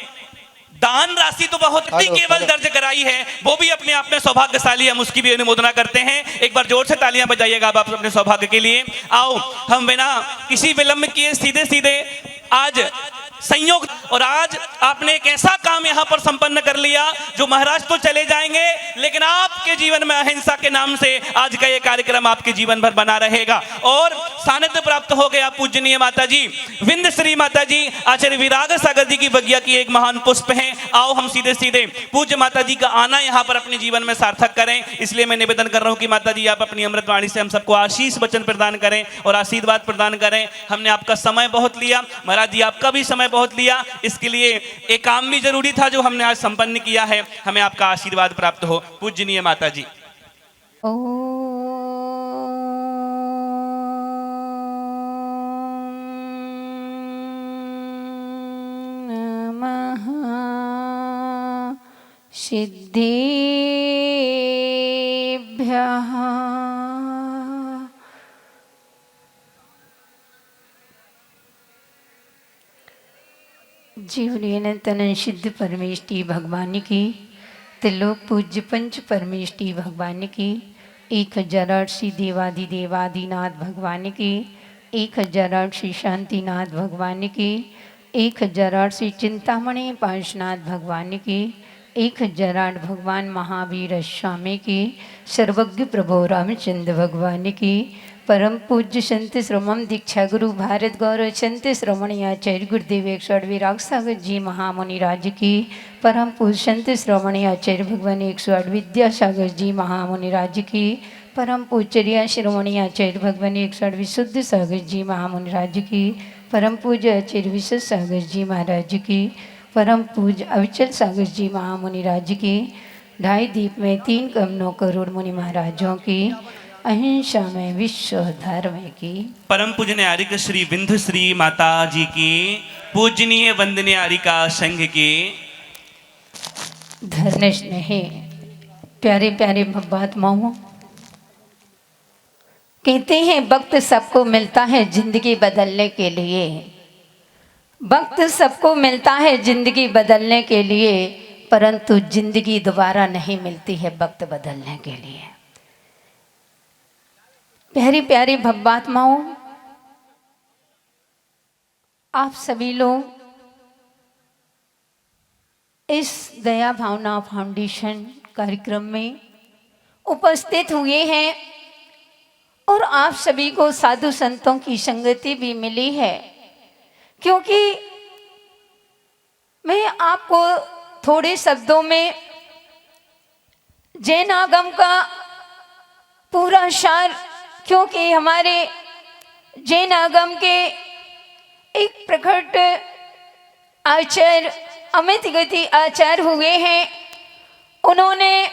दान राशि तो बहुत केवल दर्ज कराई है, वो भी अपने आप में सौभाग्यशाली, हम उसकी भी अनुमोदना करते हैं। एक बार जोर से तालियां बजाइएगा आप अपने सौभाग्य के लिए। आओ हम बिना किसी विलंब किए सीधे सीधे आज संयोग, और आज आपने एक ऐसा काम यहाँ पर संपन्न कर लिया जो महाराज तो चले जाएंगे, लेकिन आपके जीवन में अहिंसा के नाम से आज का ये कार्यक्रम आपके जीवन भर बना रहेगा। और सानिध्य प्राप्त हो गया पूजनीय माता जी विंध्य श्री माता जी आचार्य विराग सागर जी की बगिया की एक महान पुष्प है। आओ हम सीधे सीधे पूज्य माता जी का आना यहाँ पर अपने जीवन में सार्थक करें। इसलिए मैं निवेदन कर रहा हूँ कि माता जी आप अपनी अमृतवाणी से हम सबको आशीष वचन प्रदान करें और आशीर्वाद प्रदान करें। हमने आपका समय बहुत लिया, महाराज जी आपका भी समय बहुत लिया, इसके लिए एक काम भी जरूरी था जो हमने आज संपन्न किया है। हमें आपका आशीर्वाद प्राप्त हो पूजनीय माता जी। नमः सिद्धेभ्यः जीवनेन सिद्ध परमेष्टि भगवान की, त्रिलोक पूज्य पंच परमेष्टि भगवान की, 1008 श्री देवादिदेवादिनाथ भगवान की, 1008 श्री शांतिनाथ भगवान की, 1008 श्री चिंतामणि पार्श्वनाथ भगवान की, 1008 भगवान महावीर स्वामी की, सर्वज्ञ प्रभु रामचंद्र भगवान की, परम पूज्य संत श्रमम दीक्षा गुरु भारत गौरव संत श्रमणी आचार्य गुरुदेव 108 विराग सागर जी महामुनि राज की, परम पूज्य संत श्रमणी आचार्य भगवान 108 विद्यासागर जी महामुनि राज की, परम पूज्य श्रमणी आचार्य भगवान 108 विशुद्ध सागर जी महामुनि राज की, परम पूज्य आचार्य विशुद्ध सागर जी महाराज की, परम पूज्य अविचल सागर जी महामुनि राज की, 2.5 दीप में 3 कम 9 करोड़ मुनि महाराजों की, अहिंसा में विश्व धर्म की, परम पूजनीय आर्यिका श्री विंध्य श्री माता जी की, पूजनीय वंदनीय आर्यिका संघ की, धर्म स्नेह प्यारे प्यारे महात्माओं, कहते हैं वक्त सबको मिलता है जिंदगी बदलने के लिए, वक्त सबको मिलता है जिंदगी बदलने के लिए, परंतु जिंदगी दोबारा नहीं मिलती है वक्त बदलने के लिए। प्यारी प्यारी भव्यात्माओं, आप सभी लोग इस दया भावना फाउंडेशन कार्यक्रम में उपस्थित हुए हैं और आप सभी को साधु संतों की संगति भी मिली है, क्योंकि मैं आपको थोड़े शब्दों में जैन आगम का पूरा सार, क्योंकि हमारे जैन आगम के एक प्रकट आचार्य अमित गति आचार्य हुए हैं, उन्होंने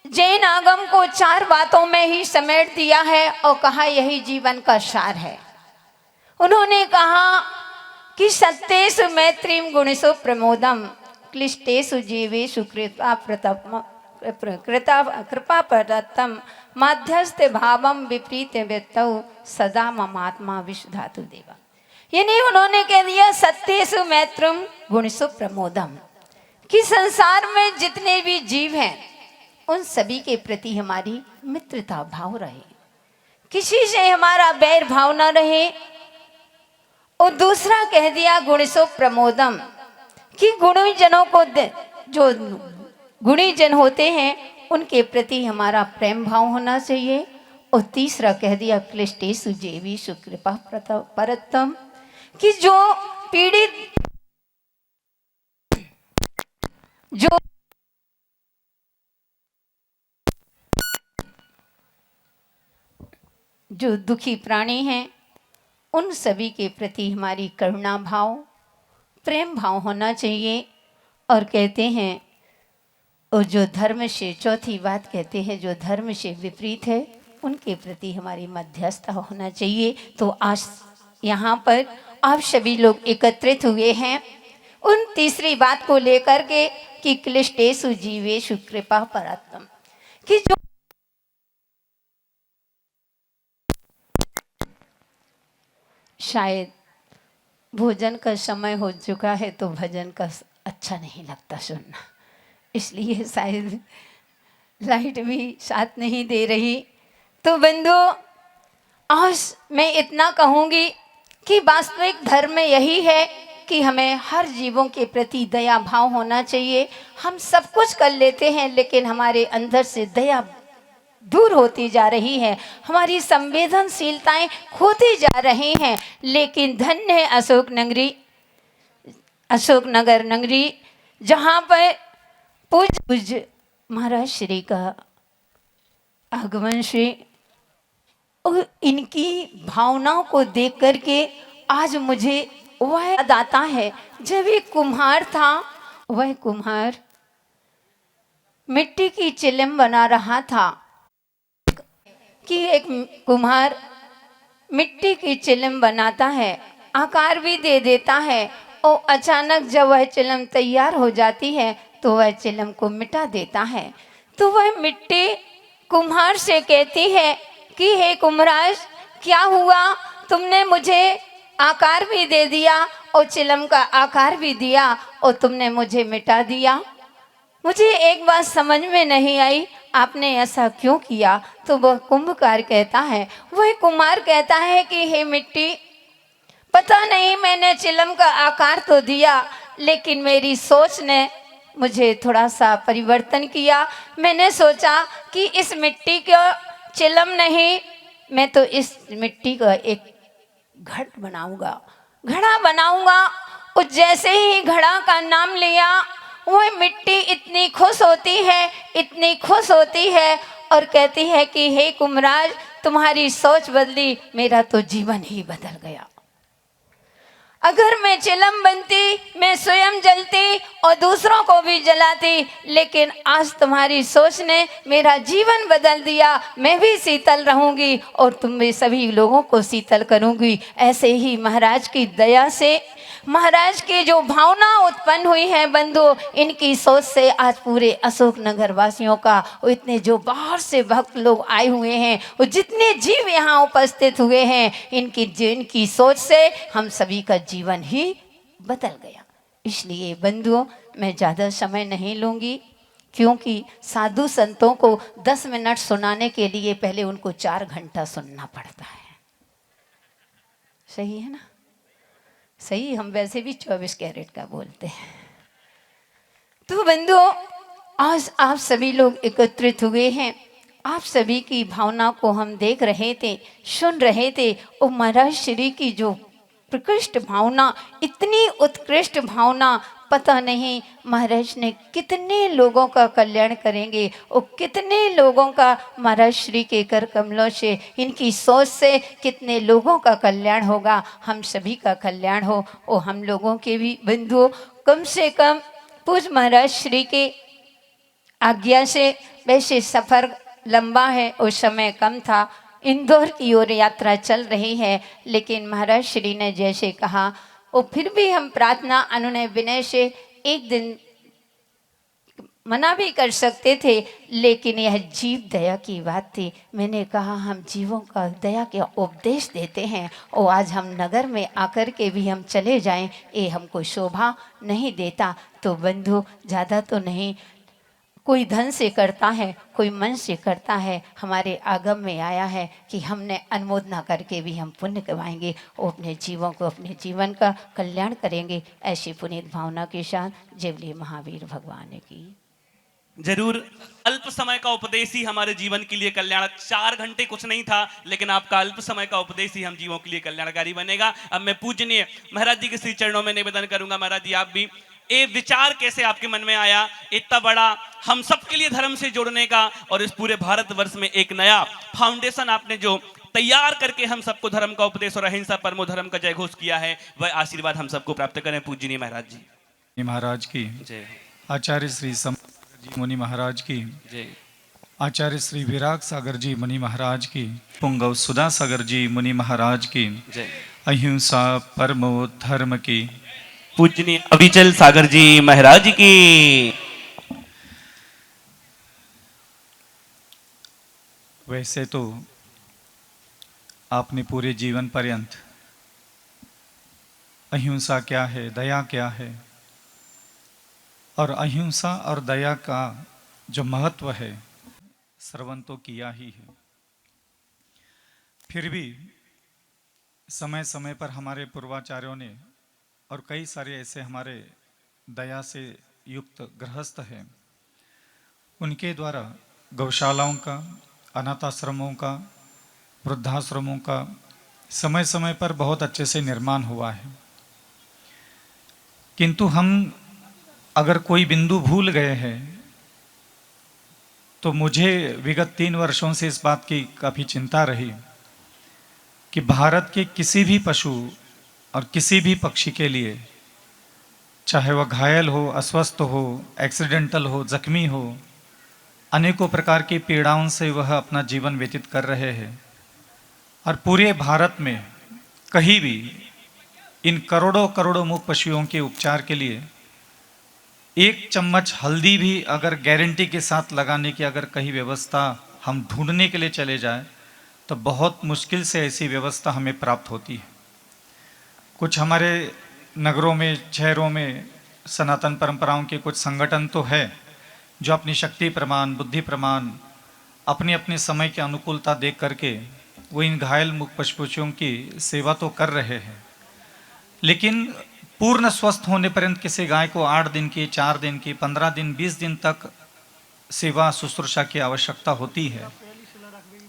जैन आगम को 4 बातों में ही समेट दिया है और कहा यही जीवन का सार है। उन्होंने कहा कि सत्येषु मैत्रीम गुणेषु प्रमोदम क्लिष्टेषु जीवेषु कृपा प्रदत्तम माध्यस्थ भावम विपरीत व्यक्तौ सदा ममात्मा विशुधातु देवा। यानी उन्होंने कह दिया सत्येषु मैत्रम गुणेषु प्रमोदम, कि संसार में जितने भी जीव हैं उन सभी के प्रति हमारी मित्रता भाव रहे, किसी से हमारा बैर भाव न रहे। और दूसरा कह दिया गुणेषु प्रमोदम, कि गुणी जनों को जो गुणी जन होते हैं उनके प्रति हमारा प्रेम भाव होना चाहिए। और तीसरा कह दिया क्लिष्टेषु जीवेषु कृपा परतम, कि जो पीड़ित जो दुखी प्राणी हैं उन सभी के प्रति हमारी करुणा भाव प्रेम भाव होना चाहिए। और कहते हैं, और जो धर्म से, चौथी बात कहते हैं, जो धर्म से विपरीत है उनके प्रति हमारी मध्यस्थता होना चाहिए। तो आज यहाँ पर आप सभी लोग एकत्रित हुए हैं उन तीसरी बात को लेकर के कि क्लिष्टेषु जीवेषु कृपा परतम, कि जो शायद भोजन का समय हो चुका है तो भजन का अच्छा नहीं लगता सुनना, इसलिए शायद लाइट भी साथ नहीं दे रही। तो बंधुओं, आज मैं इतना कहूँगी कि वास्तविक धर्म यही है कि हमें हर जीवों के प्रति दया भाव होना चाहिए। हम सब कुछ कर लेते हैं लेकिन हमारे अंदर से दया दूर होती जा रही है, हमारी संवेदनशीलताएं खोती जा रही हैं। लेकिन धन्य है अशोकनगर नगरी, जहाँ पर पूज्य महाराज श्री का आगमन से और इनकी भावनाओं को देख करके आज मुझे वह याद आता है जब एक कुम्हार था। वह कुम्हार मिट्टी की चिलम बना रहा था, कि एक कुम्हार मिट्टी की चिलम बनाता है, आकार भी दे देता है, और अचानक जब वह चिलम तैयार हो जाती है तो वह चिलम को मिटा देता है। तो वह मिट्टी कुम्हार से कहती है कि हे कुम्हार, क्या हुआ, तुमने मुझे आकार भी दे दिया और चिलम का आकार भी दिया और तुमने मुझे मिटा दिया। मुझे एक बात समझ में नहीं आई, आपने ऐसा क्यों किया। तो वह कुंभकार कहता है, वह कुम्हार कहता है कि हे मिट्टी, पता नहीं मैंने चिलम का आकार तो दिया लेकिन मेरी सोच ने मुझे थोड़ा सा परिवर्तन किया। मैंने सोचा कि इस मिट्टी को चिलम नहीं, मैं तो इस मिट्टी का एक घट बनाऊंगा, घड़ा बनाऊंगा। और जैसे ही घड़ा का नाम लिया, वह मिट्टी इतनी खुश होती है, इतनी खुश होती है और कहती है कि हे कुम्हार, तुम्हारी सोच बदली, मेरा तो जीवन ही बदल गया। अगर मैं चिलम बनती, मैं स्वयं जलती और दूसरों को भी जलाती, लेकिन आज तुम्हारी सोच ने मेरा जीवन बदल दिया। मैं भी शीतल रहूंगी और तुम भी सभी लोगों को शीतल करूंगी। ऐसे ही महाराज की दया से, महाराज की जो भावना उत्पन्न हुई है बंधु, इनकी सोच से आज पूरे अशोकनगर वासियों का, और इतने जो बाहर से भक्त लोग आए हुए हैं और जितने जीव यहाँ उपस्थित हुए हैं, इनकी सोच से हम सभी का जीवन ही बदल गया। इसलिए बंधुओं, मैं ज़्यादा समय नहीं लूँगी, क्योंकि साधु संतों को 10 मिनट सुनाने के लिए पहले उनको 4 घंटा सुनना पड़ता है। सही है ना? सही, हम वैसे भी 24 कैरेट का बोलते हैं। तो बंधुओं, आज आप सभी लोग एकत्रित हुए हैं, आप सभी की भावना को हम देख रहे थे, सुन रहे थे। और महाराज श्री की जो प्रकृष्ट भावना, इतनी उत्कृष्ट भावना, पता नहीं महाराज ने कितने लोगों का कल्याण करेंगे और कितने लोगों का महाराज श्री के कर कमलों से, इनकी सोच से कितने लोगों का कल्याण होगा। हम सभी का कल्याण हो और हम लोगों के भी बंधुओं, कम से कम पूज्य महाराज श्री के आज्ञा से, वैसे सफ़र लंबा है और समय कम था, इंदौर की ओर यात्रा चल रही है, लेकिन महाराज श्री ने जैसे कहा वो फिर भी हम प्रार्थना अनुनय विनय से एक दिन मना भी कर सकते थे, लेकिन यह जीव दया की बात थी। मैंने कहा हम जीवों का दया के उपदेश देते हैं और आज हम नगर में आकर के भी हम चले जाएं, ये हमको शोभा नहीं देता। तो बंधु ज़्यादा तो नहीं, कोई धन से करता है, कोई मन से करता है। हमारे आगम में आया है कि हमने अनुमोदना करके भी हम पुण्य कमाएंगे और अपने जीवों को, अपने जीवन का कल्याण करेंगे। ऐसी पुनीत भावना के साथ जय बोले महावीर भगवान की। जरूर अल्प समय का उपदेश ही हमारे जीवन के लिए कल्याण, 4 घंटे कुछ नहीं था, लेकिन आपका अल्प समय का उपदेश ही हम जीवों के लिए कल्याणकारी बनेगा। अब मैं पूजनीय महाराज जी के श्री चरणों में निवेदन करूंगा, महाराज जी आप भी ये विचार कैसे आपके मन में आया, इतना बड़ा हम सब के लिए धर्म से जोड़ने का और इस पूरे भारतवर्ष में एक नया फाउंडेशन आपने जो तैयार करके हम सबको धर्म का उपदेश और अहिंसा परमो धर्म का जय घोष किया है, वह आशीर्वाद हम सबको प्राप्त करें। पूजनीय महाराज जी महाराज की जय, आचार्य श्री जी मुनि महाराज की जय, आचार्य श्री विराग सागर जी मुनि महाराज की, पुंगव सुधा सागर जी मुनि महाराज की जय, अहिंसा परमो धर्म की, पूजनीय अविचल सागर जी महाराज की। वैसे तो आपने पूरे जीवन पर्यंत अहिंसा क्या है, दया क्या है और अहिंसा और दया का जो महत्व है श्रवण तो किया ही है। फिर भी समय समय पर हमारे पूर्वाचार्यों ने और कई सारे ऐसे हमारे दया से युक्त गृहस्थ हैं, उनके द्वारा गौशालाओं का, अनाथाश्रमों का, वृद्धाश्रमों का समय समय पर बहुत अच्छे से निर्माण हुआ है। किंतु हम अगर कोई बिंदु भूल गए हैं तो मुझे विगत 3 वर्षों से इस बात की काफ़ी चिंता रही कि भारत के किसी भी पशु और किसी भी पक्षी के लिए, चाहे वह घायल हो, अस्वस्थ हो, एक्सीडेंटल हो, जख्मी हो, अनेकों प्रकार की पीड़ाओं से वह अपना जीवन व्यतीत कर रहे हैं। और पूरे भारत में कहीं भी इन करोड़ों करोड़ों मूक पशुओं के उपचार के लिए 1 चम्मच हल्दी भी अगर गारंटी के साथ लगाने की अगर कहीं व्यवस्था हम ढूंढने के लिए चले जाए तो बहुत मुश्किल से ऐसी व्यवस्था हमें प्राप्त होती है। कुछ हमारे नगरों में, शहरों में सनातन परंपराओं के कुछ संगठन तो है जो अपनी शक्ति प्रमाण, बुद्धि प्रमाण, अपने अपने समय की अनुकूलता देख करके वो इन घायल मूक पशुओं की सेवा तो कर रहे हैं, लेकिन पूर्ण स्वस्थ होने पर्यंत किसी गाय को 8 दिन की, 4 दिन की, 15 दिन, 20 दिन तक सेवा शुश्रूषा की आवश्यकता होती है।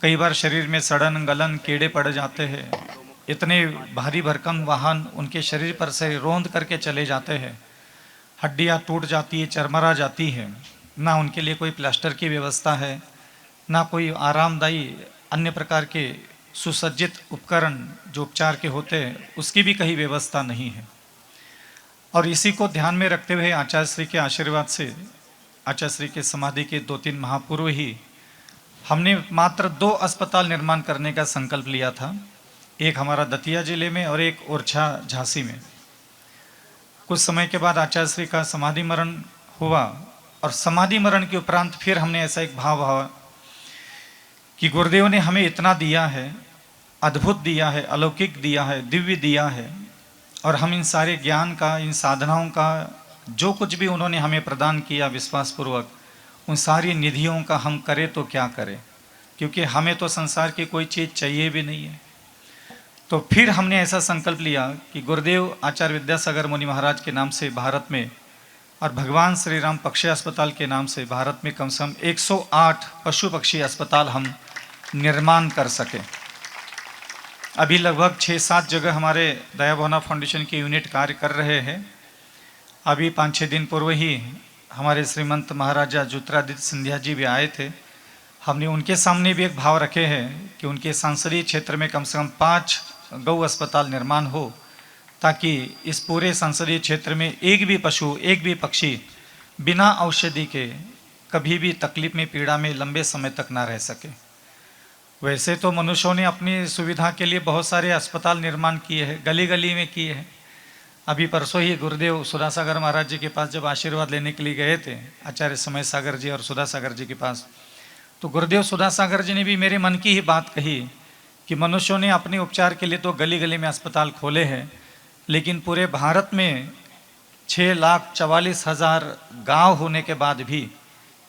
कई बार शरीर में सड़न गलन कीड़े पड़ जाते हैं, इतने भारी भरकम वाहन उनके शरीर पर से रोंद करके चले जाते हैं, हड्डियां टूट जाती है, चरमरा जाती है, ना उनके लिए कोई प्लास्टर की व्यवस्था है, ना कोई आरामदायी अन्य प्रकार के सुसज्जित उपकरण जो उपचार के होते हैं उसकी भी कहीं व्यवस्था नहीं है। और इसी को ध्यान में रखते हुए आचार्य श्री के आशीर्वाद से, आचार्य श्री के समाधि के 2-3 माह पूर्व ही हमने मात्र 2 अस्पताल निर्माण करने का संकल्प लिया था, एक हमारा दतिया जिले में और एक ओरछा झांसी में। कुछ समय के बाद आचार्य श्री का समाधि मरण हुआ और समाधि मरण के उपरांत फिर हमने ऐसा एक भाव हुआ कि गुरुदेव ने हमें इतना दिया है, अद्भुत दिया है, अलौकिक दिया है, दिव्य दिया है, और हम इन सारे ज्ञान का, इन साधनाओं का, जो कुछ भी उन्होंने हमें प्रदान किया विश्वासपूर्वक, उन सारी निधियों का हम करें तो क्या करें, क्योंकि हमें तो संसार की कोई चीज़ चाहिए भी नहीं है। तो फिर हमने ऐसा संकल्प लिया कि गुरुदेव आचार्य विद्यासागर मुनि महाराज के नाम से भारत में और भगवान श्री राम पक्षी अस्पताल के नाम से भारत में कम से कम 108 पशु पक्षी अस्पताल हम निर्माण कर सकें। अभी लगभग 6-7 जगह हमारे दया भावना फाउंडेशन के यूनिट कार्य कर रहे हैं। अभी 5-6 दिन पूर्व ही हमारे श्रीमंत महाराजा ज्योतिरादित्य सिंधिया जी भी आए थे। हमने उनके सामने भी एक भाव रखे हैं कि उनके संसदीय क्षेत्र में कम से कम 5 गौ अस्पताल निर्माण हो, ताकि इस पूरे संसदीय क्षेत्र में एक भी पशु, एक भी पक्षी बिना औषधि के कभी भी तकलीफ में, पीड़ा में लंबे समय तक ना रह सके। वैसे तो मनुष्यों ने अपनी सुविधा के लिए बहुत सारे अस्पताल निर्माण किए हैं, गली गली में किए हैं। अभी परसों ही गुरुदेव सुधासागर महाराज जी के पास जब आशीर्वाद लेने के लिए गए थे, आचार्य समय सागर जी और सुधासागर जी के पास, तो गुरुदेव सुधासागर जी ने भी मेरे मन की ही बात कही कि मनुष्यों ने अपने उपचार के लिए तो गली गली में अस्पताल खोले हैं, लेकिन पूरे भारत में 6,44,000 गांव होने के बाद भी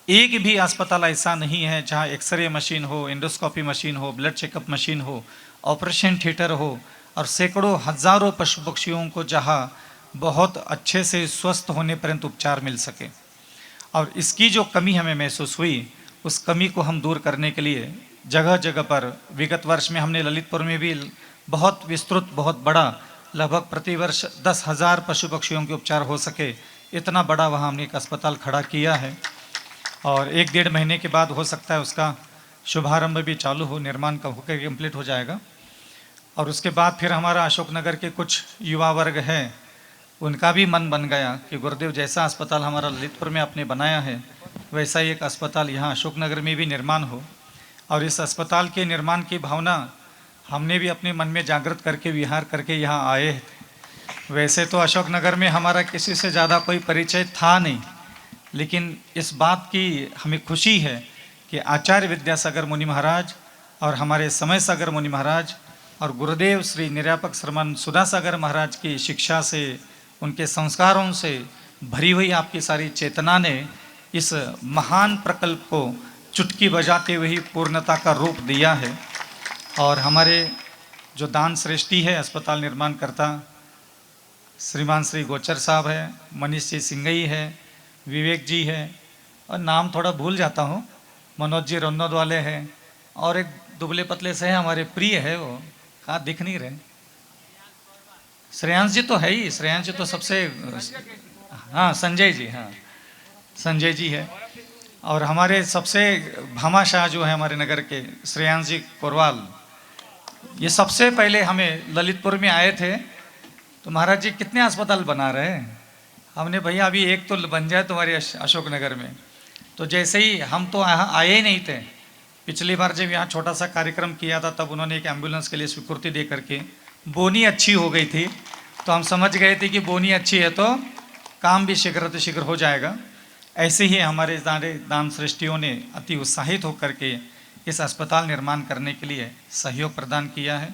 एक भी अस्पताल ऐसा नहीं है जहां एक्सरे मशीन हो, एंडोस्कोपी मशीन हो, ब्लड चेकअप मशीन हो, ऑपरेशन थिएटर हो और सैकड़ों हजारों पशु पक्षियों को जहां बहुत अच्छे से स्वस्थ होने पर्यंत उपचार मिल सके। और इसकी जो कमी हमें महसूस हुई, उस कमी को हम दूर करने के लिए जगह जगह पर विगत वर्ष में हमने ललितपुर में भी बहुत विस्तृत, बहुत बड़ा, लगभग प्रतिवर्ष 10,000 पशु पक्षियों के उपचार हो सके, इतना बड़ा वहाँ हमने एक अस्पताल खड़ा किया है। और 1-1.5 महीने के बाद हो सकता है उसका शुभारंभ भी चालू हो, निर्माण का होकर कंप्लीट हो जाएगा। और उसके बाद फिर हमारा अशोकनगर के कुछ युवा वर्ग है, उनका भी मन बन गया कि गुरुदेव जैसा अस्पताल हमारा ललितपुर में आपने बनाया है, वैसा ही एक अस्पताल यहाँ अशोकनगर में भी निर्माण हो। और इस अस्पताल के निर्माण की भावना हमने भी अपने मन में जागृत करके विहार करके यहाँ आए थे। वैसे तो अशोकनगर में हमारा किसी से ज़्यादा कोई परिचय था नहीं, लेकिन इस बात की हमें खुशी है कि आचार्य विद्यासागर मुनि महाराज और हमारे समय सागर मुनि महाराज और गुरुदेव श्री निर्यापक श्रमण सुधासागर महाराज की शिक्षा से, उनके संस्कारों से भरी हुई आपकी सारी चेतना ने इस महान प्रकल्प को चुटकी बजाते हुए ही पूर्णता का रूप दिया है। और हमारे जो दान श्रेष्ठी है अस्पताल निर्माण करता, श्रीमान श्री गोचर साहब है, मनीष जी सिंगई है, विवेक जी है, और नाम थोड़ा भूल जाता हूँ, मनोज जी रन्नौद वाले हैं, और एक दुबले पतले से है हमारे प्रिय है, वो कहाँ दिख नहीं रहे, श्रेयांश जी तो है ही, श्रेयांश जी तो सबसे, हाँ संजय जी, हाँ संजय जी है। और हमारे सबसे भामाशाह जो है हमारे नगर के श्रेयांश जी कोरवाल, ये सबसे पहले हमें ललितपुर में आए थे तो महाराज जी कितने अस्पताल बना रहे हैं, हमने भैया अभी एक तो बन जाए तुम्हारे अशोकनगर में। तो जैसे ही हम तो यहाँ आए ही नहीं थे, पिछली बार जब यहाँ छोटा सा कार्यक्रम किया था तब उन्होंने एक एम्बुलेंस के लिए स्वीकृति दे करके, बोनी अच्छी हो गई थी तो हम समझ गए थे कि बोनी अच्छी है तो काम भी शीघ्र हो जाएगा। ऐसे ही हमारे दान श्रेष्ठियों ने अति उत्साहित होकर के इस अस्पताल निर्माण करने के लिए सहयोग प्रदान किया है।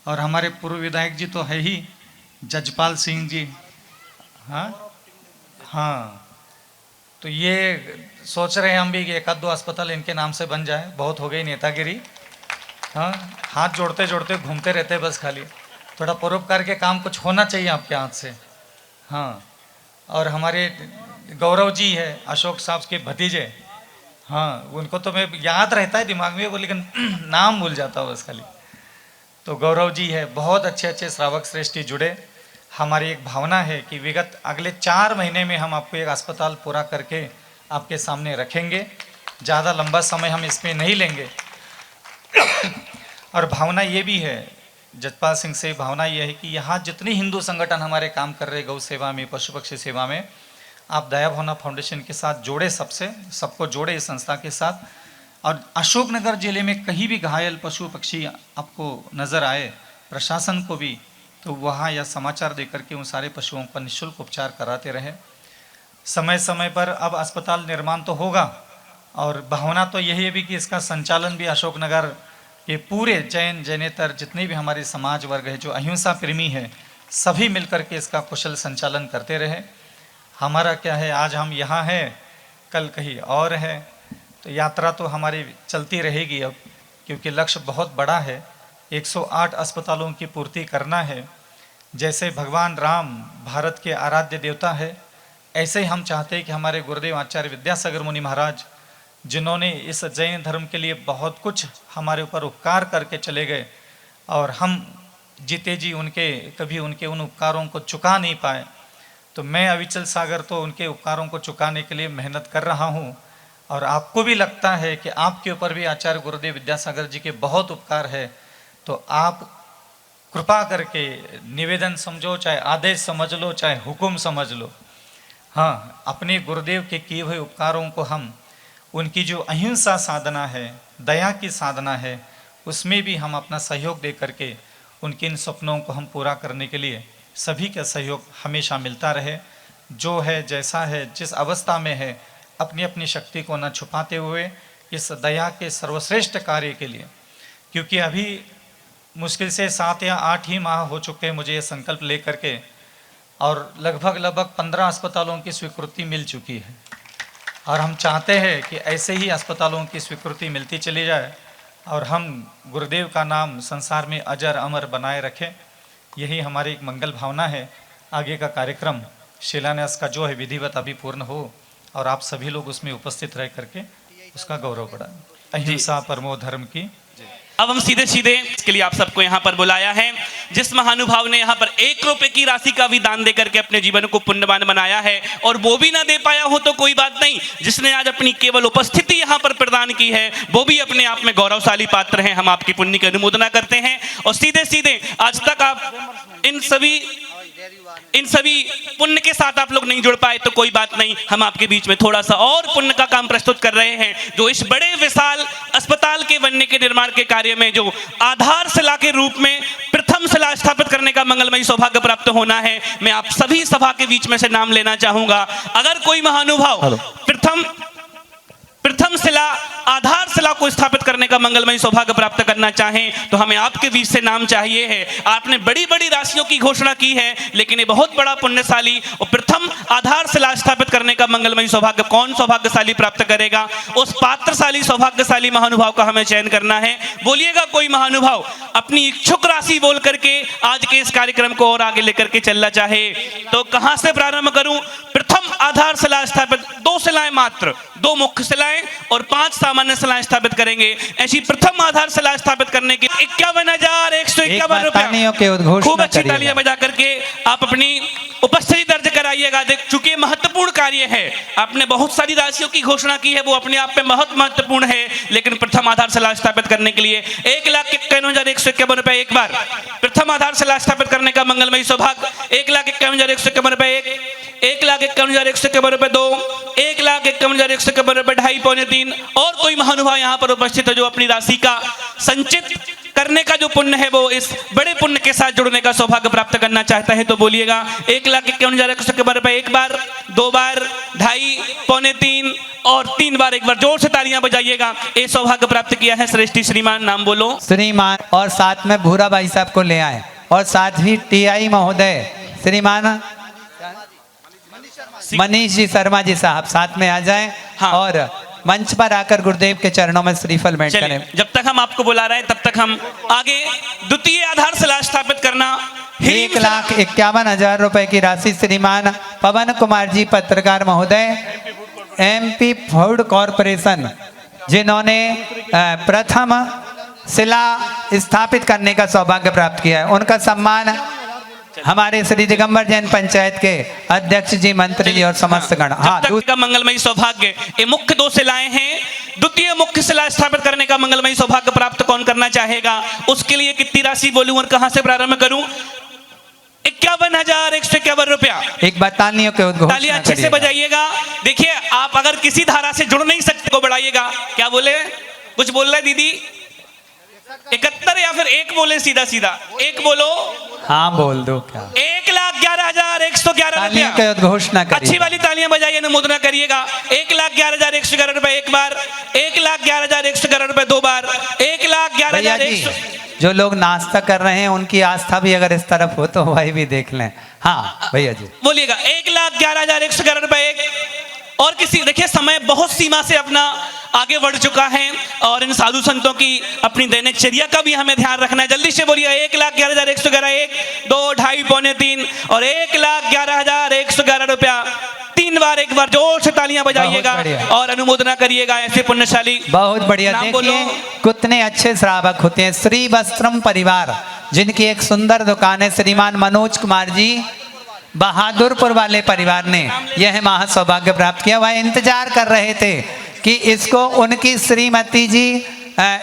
और हमारे पूर्व विधायक जी तो है ही, जजपाल सिंह जी, हाँ तो ये सोच रहे हैं हम भी कि 1-2 अस्पताल इनके नाम से बन जाए, बहुत हो गई नेतागिरी, हाँ हाथ जोड़ते जोड़ते घूमते रहते बस, खाली थोड़ा परोपकार के काम कुछ होना चाहिए आपके हाथ से। हाँ और हमारे गौरव जी है अशोक साहब के भतीजे, हाँ उनको तो मैं याद रहता है दिमाग में वो, लेकिन नाम भूल जाता हूँ बस खाली। तो गौरव जी है, बहुत अच्छे श्रावक श्रेष्ठी जुड़े। हमारी एक भावना है कि विगत अगले 4 महीने में हम आपको एक अस्पताल पूरा करके आपके सामने रखेंगे, ज़्यादा लंबा समय हम इसमें नहीं लेंगे। और भावना ये भी है जजपाल सिंह से, भावना ये है कि यहाँ जितने हिंदू संगठन हमारे काम कर रहे गौ सेवा में, पशु पक्षी सेवा में, आप दया भावना फाउंडेशन के साथ जोड़े, सबको जोड़े इस संस्था के साथ। और अशोकनगर जिले में कहीं भी घायल पशु पक्षी आपको नज़र आए, प्रशासन को भी तो वहाँ यह समाचार देकर के उन सारे पशुओं का निःशुल्क उपचार कराते रहे। समय समय पर अब अस्पताल निर्माण तो होगा और भावना तो यही है भी कि इसका संचालन भी अशोकनगर के पूरे जैन जैनेतर जितने भी हमारे समाज वर्ग है जो अहिंसा प्रेमी है, सभी मिलकर के इसका कुशल संचालन करते रहे। हमारा क्या है, आज हम यहाँ हैं, कल कहीं और है, तो यात्रा तो हमारी चलती रहेगी अब, क्योंकि लक्ष्य बहुत बड़ा है, 108 अस्पतालों की पूर्ति करना है। जैसे भगवान राम भारत के आराध्य देवता है, ऐसे ही हम चाहते हैं कि हमारे गुरुदेव आचार्य विद्यासागर मुनि महाराज, जिन्होंने इस जैन धर्म के लिए बहुत कुछ हमारे ऊपर उपकार करके चले गए और हम जीते जी कभी उनके उन उपकारों को चुका नहीं पाए, तो मैं अविचल सागर तो उनके उपकारों को चुकाने के लिए मेहनत कर रहा हूँ। और आपको भी लगता है कि आपके ऊपर भी आचार्य गुरुदेव विद्यासागर जी के बहुत उपकार है, तो आप कृपा करके निवेदन समझो, चाहे आदेश समझ लो, चाहे हुक्म समझ लो, हाँ अपने गुरुदेव के किए हुए उपकारों को हम, उनकी जो अहिंसा साधना है, दया की साधना है, उसमें भी हम अपना सहयोग दे करके उनके इन सपनों को हम पूरा करने के लिए सभी का सहयोग हमेशा मिलता रहे। जो है, जैसा है, जिस अवस्था में है, अपनी अपनी शक्ति को न छुपाते हुए इस दया के सर्वश्रेष्ठ कार्य के लिए, क्योंकि अभी मुश्किल से 7 या 8 ही माह हो चुके हैं मुझे ये संकल्प लेकर के, और लगभग 15 अस्पतालों की स्वीकृति मिल चुकी है। और हम चाहते हैं कि ऐसे ही अस्पतालों की स्वीकृति मिलती चली जाए और हम गुरुदेव का नाम संसार में अजर अमर बनाए रखें। यही हमारी एक मंगल भावना है। आगे का कार्यक्रम शिलान्यास का जो है विधिवत अभी पूर्ण हो और आप सभी लोग उसमें उपस्थित रह करके उसका गौरव बढ़ाएं। अहिंसा परमो धर्म की। अब हम सीधे सीधे इसके लिए आप सबको यहाँ पर बुलाया है। जिस महानुभाव ने यहाँ पर 1 रुपए की राशि का भी दान देकर के अपने जीवन को पुण्यवान बनाया है, और वो भी ना दे पाया हो तो कोई बात नहीं, जिसने आज अपनी केवल उपस्थिति यहाँ पर प्रदान की है वो भी अपने आप में गौरवशाली पात्र हैं। हम आपकी पुण्य की अनुमोदना करते हैं। और सीधे सीधे आज तक आप इन सभी पुण्य के साथ आप लोग नहीं जुड़ पाए तो कोई बात नहीं, हम आपके बीच में थोड़ा सा और पुण्य का काम प्रस्तुत कर रहे हैं, जो इस बड़े विशाल अस्पताल के बनने के निर्माण के कार्य में जो आधारशिला के रूप में प्रथम शिला स्थापित करने का मंगलमय सौभाग्य प्राप्त होना है। मैं आप सभी सभा के बीच में से नाम लेना चाहूंगा। अगर कोई महानुभाव प्रथम शिला आधारशिला को स्थापित करने का मंगलमय सौभाग्य प्राप्त करना चाहें तो हमें आपके बीच से नाम चाहिए है। आपने बड़ी बड़ी राशियों की घोषणा की है, लेकिन ये बहुत बड़ा पुण्यशाली और प्रथम आधारशिला स्थापित करने का मंगलमय सौभाग्य कौन सौभाग्यशाली प्राप्त करेगा, उस पात्रशाली सौभाग्यशाली महानुभाव का हमें चयन करना है। बोलिएगा कोई महानुभाव अपनी इच्छुक राशि बोल करके आज के इस कार्यक्रम को और आगे लेकर के चलना चाहे तो कहां से प्रारंभ करूं। प्रथम आधारशिला स्थापित 2 शिलाएं मात्र, 2 मुख्य शिलाएं और 5 सामान्य शिलाएं स्थापित करेंगे। ऐसी प्रथम आधारशिला स्थापित करने के 51,151 रुपया। खूब अच्छी तालियां बजा करके आप अपनी उपस्थिति दर्ज कराइएगा। देख चूंकि महत्वपूर्ण कार्य है, आपने बहुत सारी राशियों की घोषणा की है, वो अपने आप में बहुत महत्वपूर्ण है, लेकिन प्रथम आधारशिला स्थापित करने के लिए 1,51,151 रुपए एक बार। प्रथम आधारशिला स्थापित करने का मंगलमय सौभाग्य 1,51,151 रुपए 1,51,151 रुपए 2, 1,51,151 रुपए 2.5 पौने 3। और कोई महानुभाव यहाँ पर उपस्थित है जो अपनी राशि का संचित करने का जो पुण्य है वो इस बड़े पुण्य के साथ जुड़ने का सौभाग्य प्राप्त करना चाहता है तो बोलिएगा। 1,51,151 रुपए एक बार, 2 बार, 2.5 पौने 3 और 3 बार। एक बार जोर से तालियां बजाइएगा। ये सौभाग्य प्राप्त किया है श्रेष्ठी श्रीमान, नाम बोलो श्रीमान। और साथ में भूरा भाई साहब को ले आए और साथ ही TI महोदय श्रीमान मनीष जी शर्मा जी साहब साथ में आ जाएं। हाँ। और मंच पर आकर गुरुदेव के चरणों में श्रीफल भेंट करें। जब तक हम आपको बुला रहे हैं तब तक हम आगे द्वितीय आधारशिला स्थापित करना 1,51,000 रुपए की राशि श्रीमान पवन कुमार जी पत्रकार महोदय MP फूड कॉरपोरेशन, जिन्होंने प्रथम शिला स्थापित करने का सौभाग्य प्राप्त किया है, उनका सम्मान हमारे श्री दिगंबर जैन पंचायत के अध्यक्ष जी, मंत्री जी और समस्त गण। हाँ, का मंगलमय सौभाग्य ये मुख्य 2 शिलाएं हैं। द्वितीय मुख्य शिला स्थापित करने का मंगलमय सौभाग्य प्राप्त कौन करना चाहेगा, उसके लिए कितनी राशि बोलूं और कहां से प्रारंभ करूं। 51,151 रुपया। एक बार तालियों के उद्घोषणा तालियां अच्छे से बजाइएगा। देखिए आप अगर किसी धारा से जुड़ नहीं सकते को बढ़ाइएगा। क्या बोले, कुछ बोल रहा है दीदी? 71 या फिर 1 बोले सीधा सीधा 1 बोलो। हाँ बोल दो। क्या 1,11,111 तालियों के उद्घोषणा करिए। अच्छी वाली तालियां बजाइए, अनुमोदना करिएगा। 1,11,111 रुपए एक बार, 1,11,111 रुपए 2 बार, 1,11,100। जो लोग नाश्ता कर रहे हैं उनकी आस्था भी अगर इस तरफ हो तो वही भी देख लें। हाँ भैया जी बोलिएगा। 1,11,111 रुपए एक। और किसी, देखिए समय बहुत सीमा से अपना आगे बढ़ चुका है और इन साधु संतों की अपनी दैनिकचर्या का भी हमें ध्यान रखना है। जल्दी से बोलिए। 1,11,111 1, 2, 2.5 पौने 3 और 1,11,111 रुपया 3 बार। एक बार जोर से तालियां बजाइएगा और अनुमोदना करिएगा ऐसे पुण्यशाली। बहुत बढ़िया। देखिए कितने अच्छे श्रावक होते हैं। श्री वस्त्रम परिवार, जिनकी एक सुंदर दुकान है, श्रीमान मनोज कुमार जी बहादुरपुर वाले परिवार ने यह महा सौभाग्य प्राप्त किया। वह इंतजार कर रहे थे कि इसको उनकी श्रीमती जी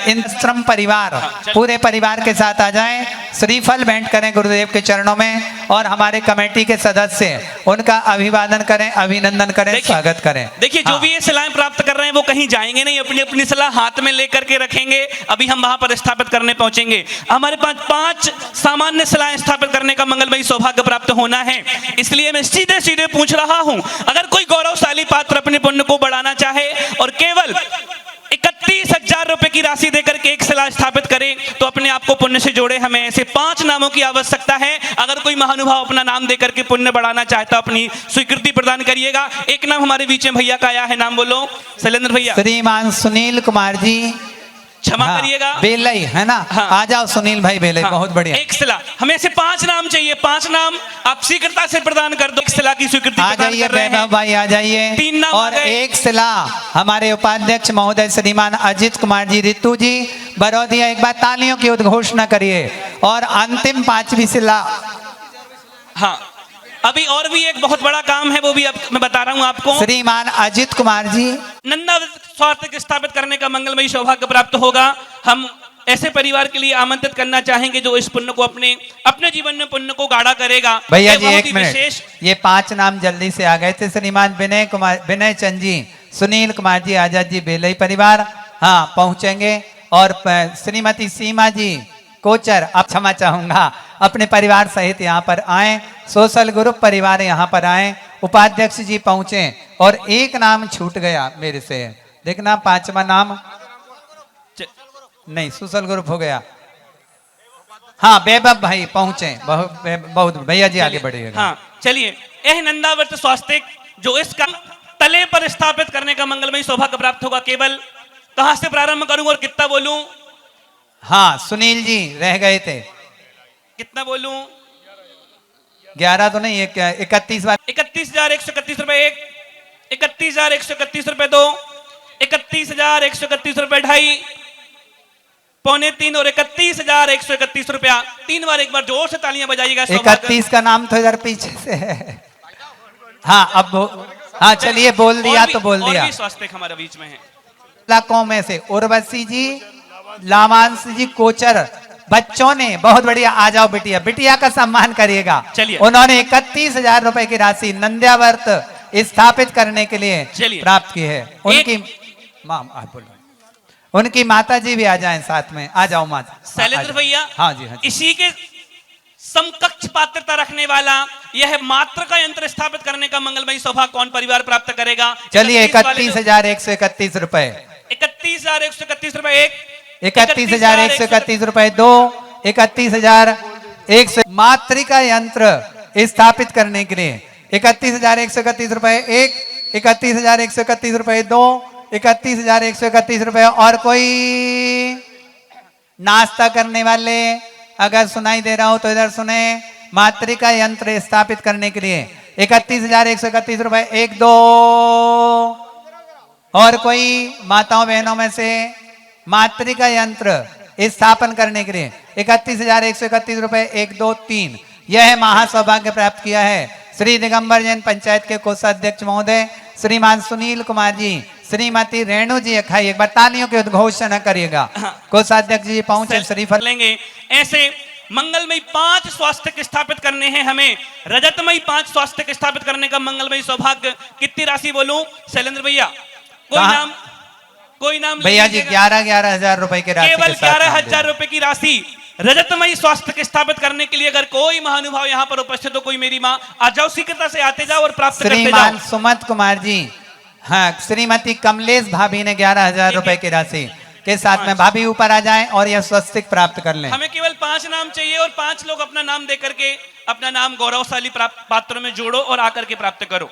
इन श्रम परिवार पूरे परिवार के साथ आ जाएं, श्रीफल भेंट करें गुरुदेव के चरणों में और हमारे कमेटी के सदस्य उनका अभिवादन करें, अभिनंदन करें, स्वागत करें। देखिए जो भी ये सलाहें प्राप्त कर रहे हैं वो कहीं जाएंगे नहीं, अपनी अपनी सलाह हाथ में लेकर के रखेंगे। अभी हम वहां पर स्थापित करने पहुंचेंगे। हमारे पास 5 सामान्य सलाहें स्थापित करने का मंगलमयी सौभाग्य प्राप्त होना है। इसलिए मैं सीधे सीधे पूछ रहा हूं, अगर कोई गौरवशाली पात्र अपने पुण्य को बढ़ाना चाहे और केवल 31,000 रुपए की राशि देकर के एक सलाह स्थापित करें तो अपने आप को पुण्य से जोड़े। हमें ऐसे 5 नामों की आवश्यकता है। अगर कोई महानुभाव अपना नाम देकर के पुण्य बढ़ाना चाहता अपनी स्वीकृति प्रदान करिएगा। एक नाम हमारे बीच में भैया का आया है, नाम बोलो शैलेंद्र भैया। श्रीमान सुनील कुमार जी, क्षमा करिएगा, बेलई है ना। आ जाओ सुनील भाई बेलई, बहुत बढ़िया। एक सलाह हमें ऐसे 5 नाम चाहिए, 5 नाम आप शीघ्रता से प्रदान कर दो। एक सलाह की स्वीकृति प्रदान कर रहे हैं भाई, आ जाइए। 3 नाम और एक सलाह हमारे उपाध्यक्ष महोदय श्रीमान अजित कुमार जी, रितु जी बरौदिया, एक बार तालियों की उद्घोषणा करिए। और अंतिम 5वीं सलाह, हाँ अभी और भी एक बहुत बड़ा काम है, वो भी अब मैं बता रहा हूं आपको। श्रीमान अजित कुमार जी, नंदा स्वार्थ स्थापित करने का मंगलमयी सौभाग्य प्राप्त होगा। हम ऐसे परिवार के लिए आमंत्रित करना चाहेंगे जो इस पुण्य को अपने जीवन में पुण्य को गाढ़ा करेगा। भैया जी एक मिनट, ये 5 नाम जल्दी से आ गए थे। श्रीमान विनय चंद जी, सुनील कुमार जी, आजाद जी, बेलई परिवार हाँ पहुंचेंगे। और श्रीमती सीमा जी कोचर, अब क्षमा चाहूंगा, अपने परिवार सहित यहाँ पर आए। सोशल ग्रुप परिवार यहाँ पर आए, उपाध्यक्ष जी पहुंचे। और एक नाम छूट गया मेरे से, देखना 5वां नाम नहीं, सोशल ग्रुप हो गया। हाँ वैभव भाई पहुंचे, बहुत भैया जी आगे बढ़िएगा। हाँ चलिए, यह नंदावर्त स्वास्थ्य जो इसका तले पर स्थापित करने का मंगलमयी सौभाग्य प्राप्त होगा। केवल कहां से प्रारंभ करूं और कितना बोलूं? हाँ सुनील जी रह गए थे, कितना बोलूं? 11 तो नहीं, 31 बार। 31,131 रुपए 1, 31,131 रुपए 2, 31,131 रुपए 2.5, 2.25 और 31,131 रुपया 3 बार। एक बार जोर से तालियां बजाइएगा। 31 का नाम तो इधर पीछे से है। हाँ अब हाँ चलिए, बोल दिया तो बोल दिया। स्वास्थ्य हमारे बीच में है। इलाकों में से उर्वशी जी, लामांश जी कोचर, बच्चों ने बहुत बढ़िया। आ जाओ बिटिया, बिटिया का सम्मान करिएगा। चलिए, उन्होंने 31,000 रुपए की राशि नंद्यावर्त स्थापित करने के लिए प्राप्त की है। उनकी उनकी माता जी भी आ जाएं साथ में। आ जाओ माता। शैलेंद्र भैया, हाँ जी, हाँ जी। इसी के समकक्ष पात्रता रखने वाला यह मात्र का यंत्र स्थापित करने का मंगलमयी सौभाग्य कौन परिवार प्राप्त करेगा? चलिए 31,131 रुपए, 31,131 रुपए 1, 31,131 रुपए 2, 31,100 मातृका यंत्र स्थापित करने के लिए 31,131 रुपए 1, 31,131 रुपए 2, 31,131 रुपए। और कोई नाश्ता करने वाले अगर सुनाई दे रहा हो तो इधर सुने। मातृका यंत्र स्थापित करने के लिए 31,131 रुपए 1, 2। और कोई माताओं बहनों में से मातृका यंत्र स्थापन करने के लिए 31,131 रुपए 1, 2, 3। यह महासौभाग्य प्राप्त किया है श्री दिगंबर जैन पंचायत के कोषाध्यक्ष महोदय श्रीमान सुनील कुमार जी, श्रीमती रेणु जी अखाई। एक बार तालियों की उद्घोषणा करिएगा। कोषाध्यक्ष जी पहुंचे, श्रीफल लेंगे। ऐसे मंगलमयी 5 स्वास्थ्य स्थापित करने हैं हमें। रजतमयी 5 स्वास्थ्य स्थापित करने का मंगलमयी सौभाग्य। कितनी राशि बोलूं शैलेंद्र भैया? कोई नाम भैया जी 11,000 रुपए की राशि, केवल 11,000 रुपए की राशि रजतमयी स्वास्थ्य के स्थापित करने के लिए। अगर कोई महानुभाव यहाँ पर उपस्थित हो, कोई मेरी माँ, आ जाओ, शीघ्रता से आते जाओ और प्राप्त करते जाओ। श्रीमान सुमत कुमार जी, हाँ श्रीमती कमलेश भाभी ने 11,000 रुपए की राशि के साथ में भाभी ऊपर आ जाएं और यह स्वस्तिक प्राप्त कर लें। हमें केवल 5 नाम चाहिए और 5 लोग अपना नाम दे करके अपना नाम गौरवशाली पात्रों में जोड़ो और आकर के प्राप्त करो।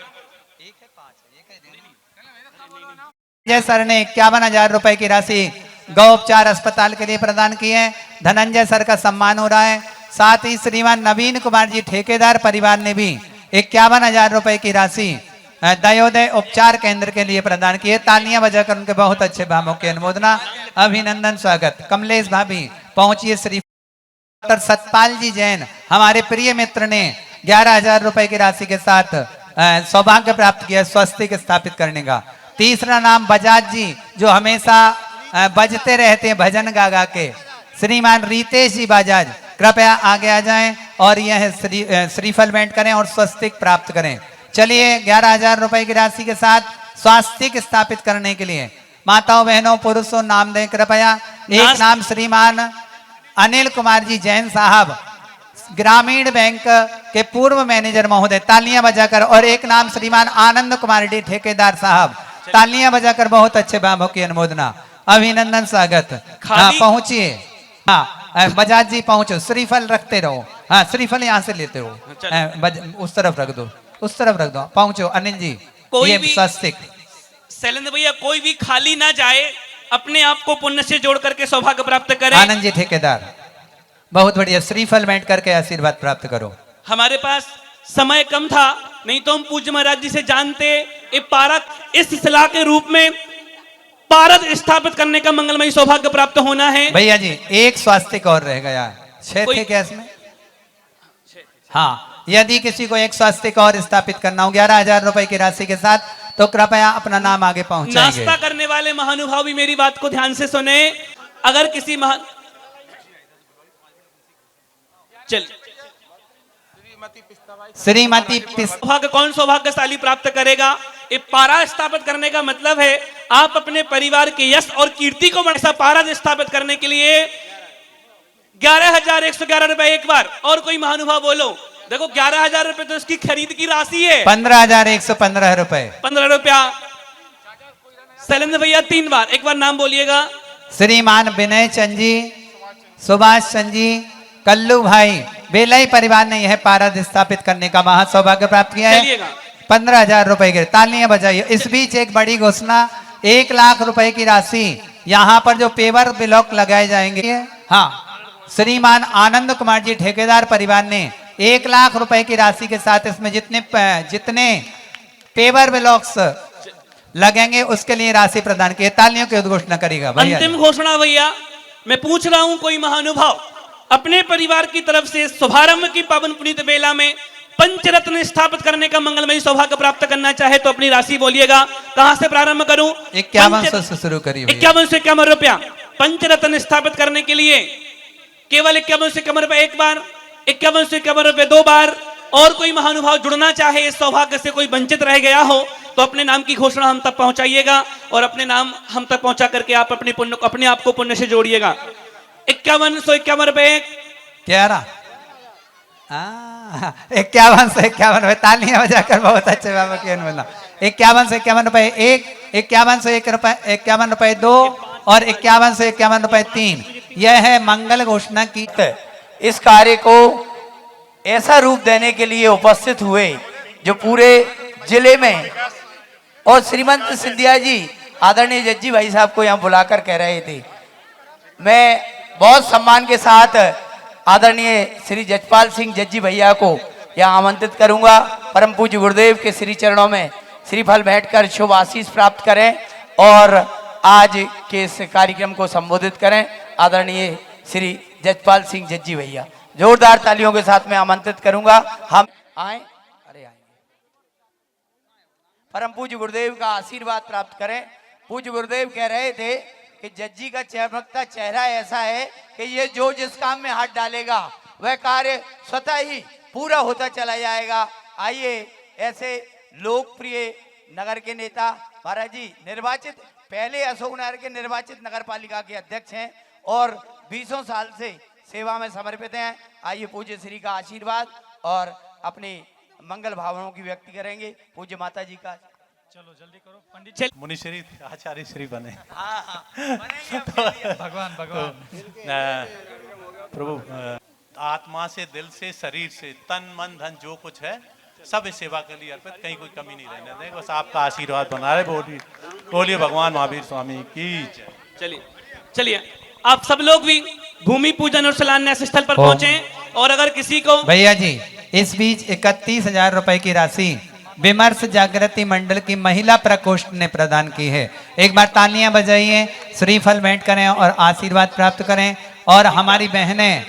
धनंजय सर ने 51,000 रुपए की राशि गौ उपचार अस्पताल के लिए प्रदान की है। धनंजय सर का सम्मान हो रहा है। साथ ही श्रीमान नवीन कुमार जी ठेकेदार परिवार ने भी 51,000 रुपए की राशि दयोदय उपचार केंद्र के लिए प्रदान की है। तालियां बजाकर उनके बहुत अच्छे भावों की अनुमोदना, अभिनंदन, स्वागत। कमलेश भाभी पहुंचिए। श्री डॉक्टर सतपाल जी जैन हमारे प्रिय मित्र ने 11,000 रुपए की राशि के साथ सौभाग्य प्राप्त किया स्वस्तिक स्थापित करने का। तीसरा नाम बजाज जी, जो हमेशा बजते रहते हैं भजन गा गा के। श्रीमान रितेश जी बजाज कृपया आगे आ जाएं और यह श्रीफल भेंट करें और स्वस्तिक प्राप्त करें। चलिए 11,000 रुपए की राशि के साथ स्वास्तिक स्थापित करने के लिए माताओं बहनों पुरुषों नाम दें कृपया। एक नाम श्रीमान अनिल कुमार जी जैन साहब, ग्रामीण बैंक के पूर्व मैनेजर महोदय, तालियां बजाकर। और एक नाम श्रीमान आनंद कुमार डी ठेकेदार साहब, तालियां बजाकर बहुत अच्छे बाबों की अनुमोदना, अभिनंदन स्वागत। हाँ पहुंचिए, हाँ बजाज जी पहुंचो, श्रीफल रखते रहो। हाँ श्रीफल यहाँ से लेते हो, उस तरफ रख दो, उस तरफ रख दो। पहुंचो अनिल जी, कोई भी स्वस्तिक। शैलेंद्र भैया कोई भी खाली ना जाए, अपने आप को पुण्य से जोड़ करके सौभाग्य प्राप्त करे। आनंद जी ठेकेदार, बहुत बढ़िया, श्रीफल भेंट करके आशीर्वाद प्राप्त करो। हमारे पास समय कम था, नहीं तो हम पूज्य महाराज जी से जानते ये पारक इस शिला के रूप में पारद स्थापित करने का मंगलमय सौभाग्य प्राप्त होना है। भैया जी एक स्वास्तिक और रह गया, 6 थे क्या इसमें? हाँ, यदि किसी को एक स्वास्तिक और स्थापित करना हो 11,000 रुपए की राशि के साथ, तो कृपया अपना नाम आगे पहुंचाएंगे। नाश्ता करने वाले महानुभाव भी मेरी बात को ध्यान से सुने। अगर किसी श्रीमती सौभाग्य कौन सौभाग्यशाली प्राप्त करेगा? ये पारा स्थापित करने का मतलब है आप अपने परिवार के यश और कीर्ति को ऐसा पारा स्थापित करने के लिए 11,111 रुपए एक बार। और कोई महानुभाव बोलो। देखो 11,000 रुपए तो इसकी खरीद की राशि है। 15,115 रुपए। 15 रुपया। शैलेंद्र भैया 3 बार, एक बार नाम बोलिएगा। श्रीमान विनय चंद जी, सुभाष चंद जी, कल्लू भाई, बेलई परिवार ने यह पारद स्थापित करने का महा सौभाग्य प्राप्त किया है। 15,000 रुपए के, तालियां बजाइए। इस बीच एक बड़ी घोषणा, 1 लाख रुपए की राशि यहाँ पर जो पेवर ब्लॉक लगाए जाएंगे। हाँ, श्रीमान आनंद कुमार जी ठेकेदार परिवार ने 1 लाख रुपए की राशि के साथ इसमें जितने पेवर ब्लॉक्स लगेंगे उसके लिए राशि प्रदान की। तालियों की उद्घोषणा करेगा भैया। अंतिम घोषणा भैया, मैं पूछ रहा हूं कोई महानुभाव अपने परिवार की तरफ से शुभारंभ की पावन पुनीत बेला में पंचरत्न स्थापित करने का मंगलमय सौभाग्य प्राप्त करना चाहे तो अपनी राशि बोलिएगा। कहां से प्रारंभ करूं? 5100 से शुरू करिए। 5151 रुपया पंचरत्न स्थापित करने के लिए केवल 5151 रुपए एक बार, 5151 रुपए 2 बार। और कोई महानुभाव जुड़ना चाहे इस सौभाग्य से, कोई वंचित रह गया हो तो अपने नाम की घोषणा हम तक पहुंचाइएगा और अपने नाम हम तक पहुंचा करके आप अपने आप को पुण्य से जोड़िएगा। 5151 रुपए 11 5151 रुपए, तालियां बजाकर बहुत अच्छे बाबा की अनुमोदना। 5151 रुपए 1, 5151 रुपए 2 और 5151 रुपए 3। यह है मंगल घोषणा की। इस कार्य को ऐसा रूप देने के लिए उपस्थित हुए जो पूरे जिले में, और श्रीमंत सिंधिया जी आदरणीय जज्जी भाई साहब को यहाँ बुलाकर कह रहे थे, मैं बहुत सम्मान के साथ आदरणीय श्री जजपाल सिंह जज्जी भैया को यहाँ आमंत्रित करूंगा। परम पूज्य गुरुदेव के श्री चरणों में श्रीफल भेंट कर शुभ आशीष प्राप्त करें और आज के इस कार्यक्रम को संबोधित करें। आदरणीय श्री जजपाल सिंह जज्जी भैया, जोरदार तालियों के साथ मैं आमंत्रित करूंगा। हम आए, अरे आएंगे। परम पूज्य गुरुदेव का आशीर्वाद प्राप्त करें। पूज्य गुरुदेव कह रहे थे कि जज्जी का चमकता चेहरा ऐसा है कि ये जो जिस काम में हाथ डालेगा वह कार्य स्वतः ही पूरा होता चला जाएगा। आइए, ऐसे लोकप्रिय नगर के नेता महाराज जी, निर्वाचित पहले अशोकनगर के निर्वाचित नगर पालिका के अध्यक्ष हैं और 20 साल से सेवा में समर्पित हैं। आइए पूज्य श्री का आशीर्वाद और अपने मंगल भावनाओं की व्यक्त करेंगे। पूज्य माता जी का, चलो जल्दी करो पंडित जी। मुनि श्री आचार्य श्री बने। भगवान प्रभु, आत्मा से, दिल से, शरीर से, तन मन धन जो कुछ है सब इस सेवा के लिए अर्पित, कहीं कोई कमी नहीं रहने देंगे। बस आपका आशीर्वाद बना रहे। बोलिए भगवान महावीर स्वामी की जय। चलिए आप सब लोग भी भूमि पूजन और शिलान्यास स्थल पर पहुंचे। और अगर किसी को भैया जी, इस बीच 31,000 रुपए की राशि विमर्श जागृति मंडल की महिला प्रकोष्ठ ने प्रदान की है। एक बार तालियां बजाइए, श्रीफल भेंट करें और आशीर्वाद प्राप्त करें। और हमारी बहनें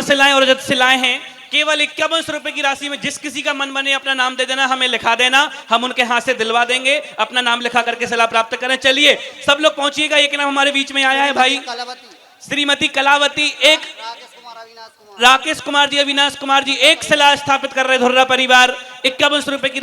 शिलाएं और रजत शिलाएं हैं, केवल 51 रुपए की राशि में जिस किसी का मन बने अपना नाम दे देना, हमें लिखा देना, हम उनके हाथ से दिलवा देंगे। अपना नाम लिखा करके सलाह प्राप्त करें। चलिए सब लोग पहुंचिएगा। एक नाम हमारे बीच में आया है भाई, श्रीमती कलावती, एक राकेश कुमार जी, अविनाश कुमार जी, एक सलाह स्थापित कर रहे धुर्रा परिवार, 51 रुपए की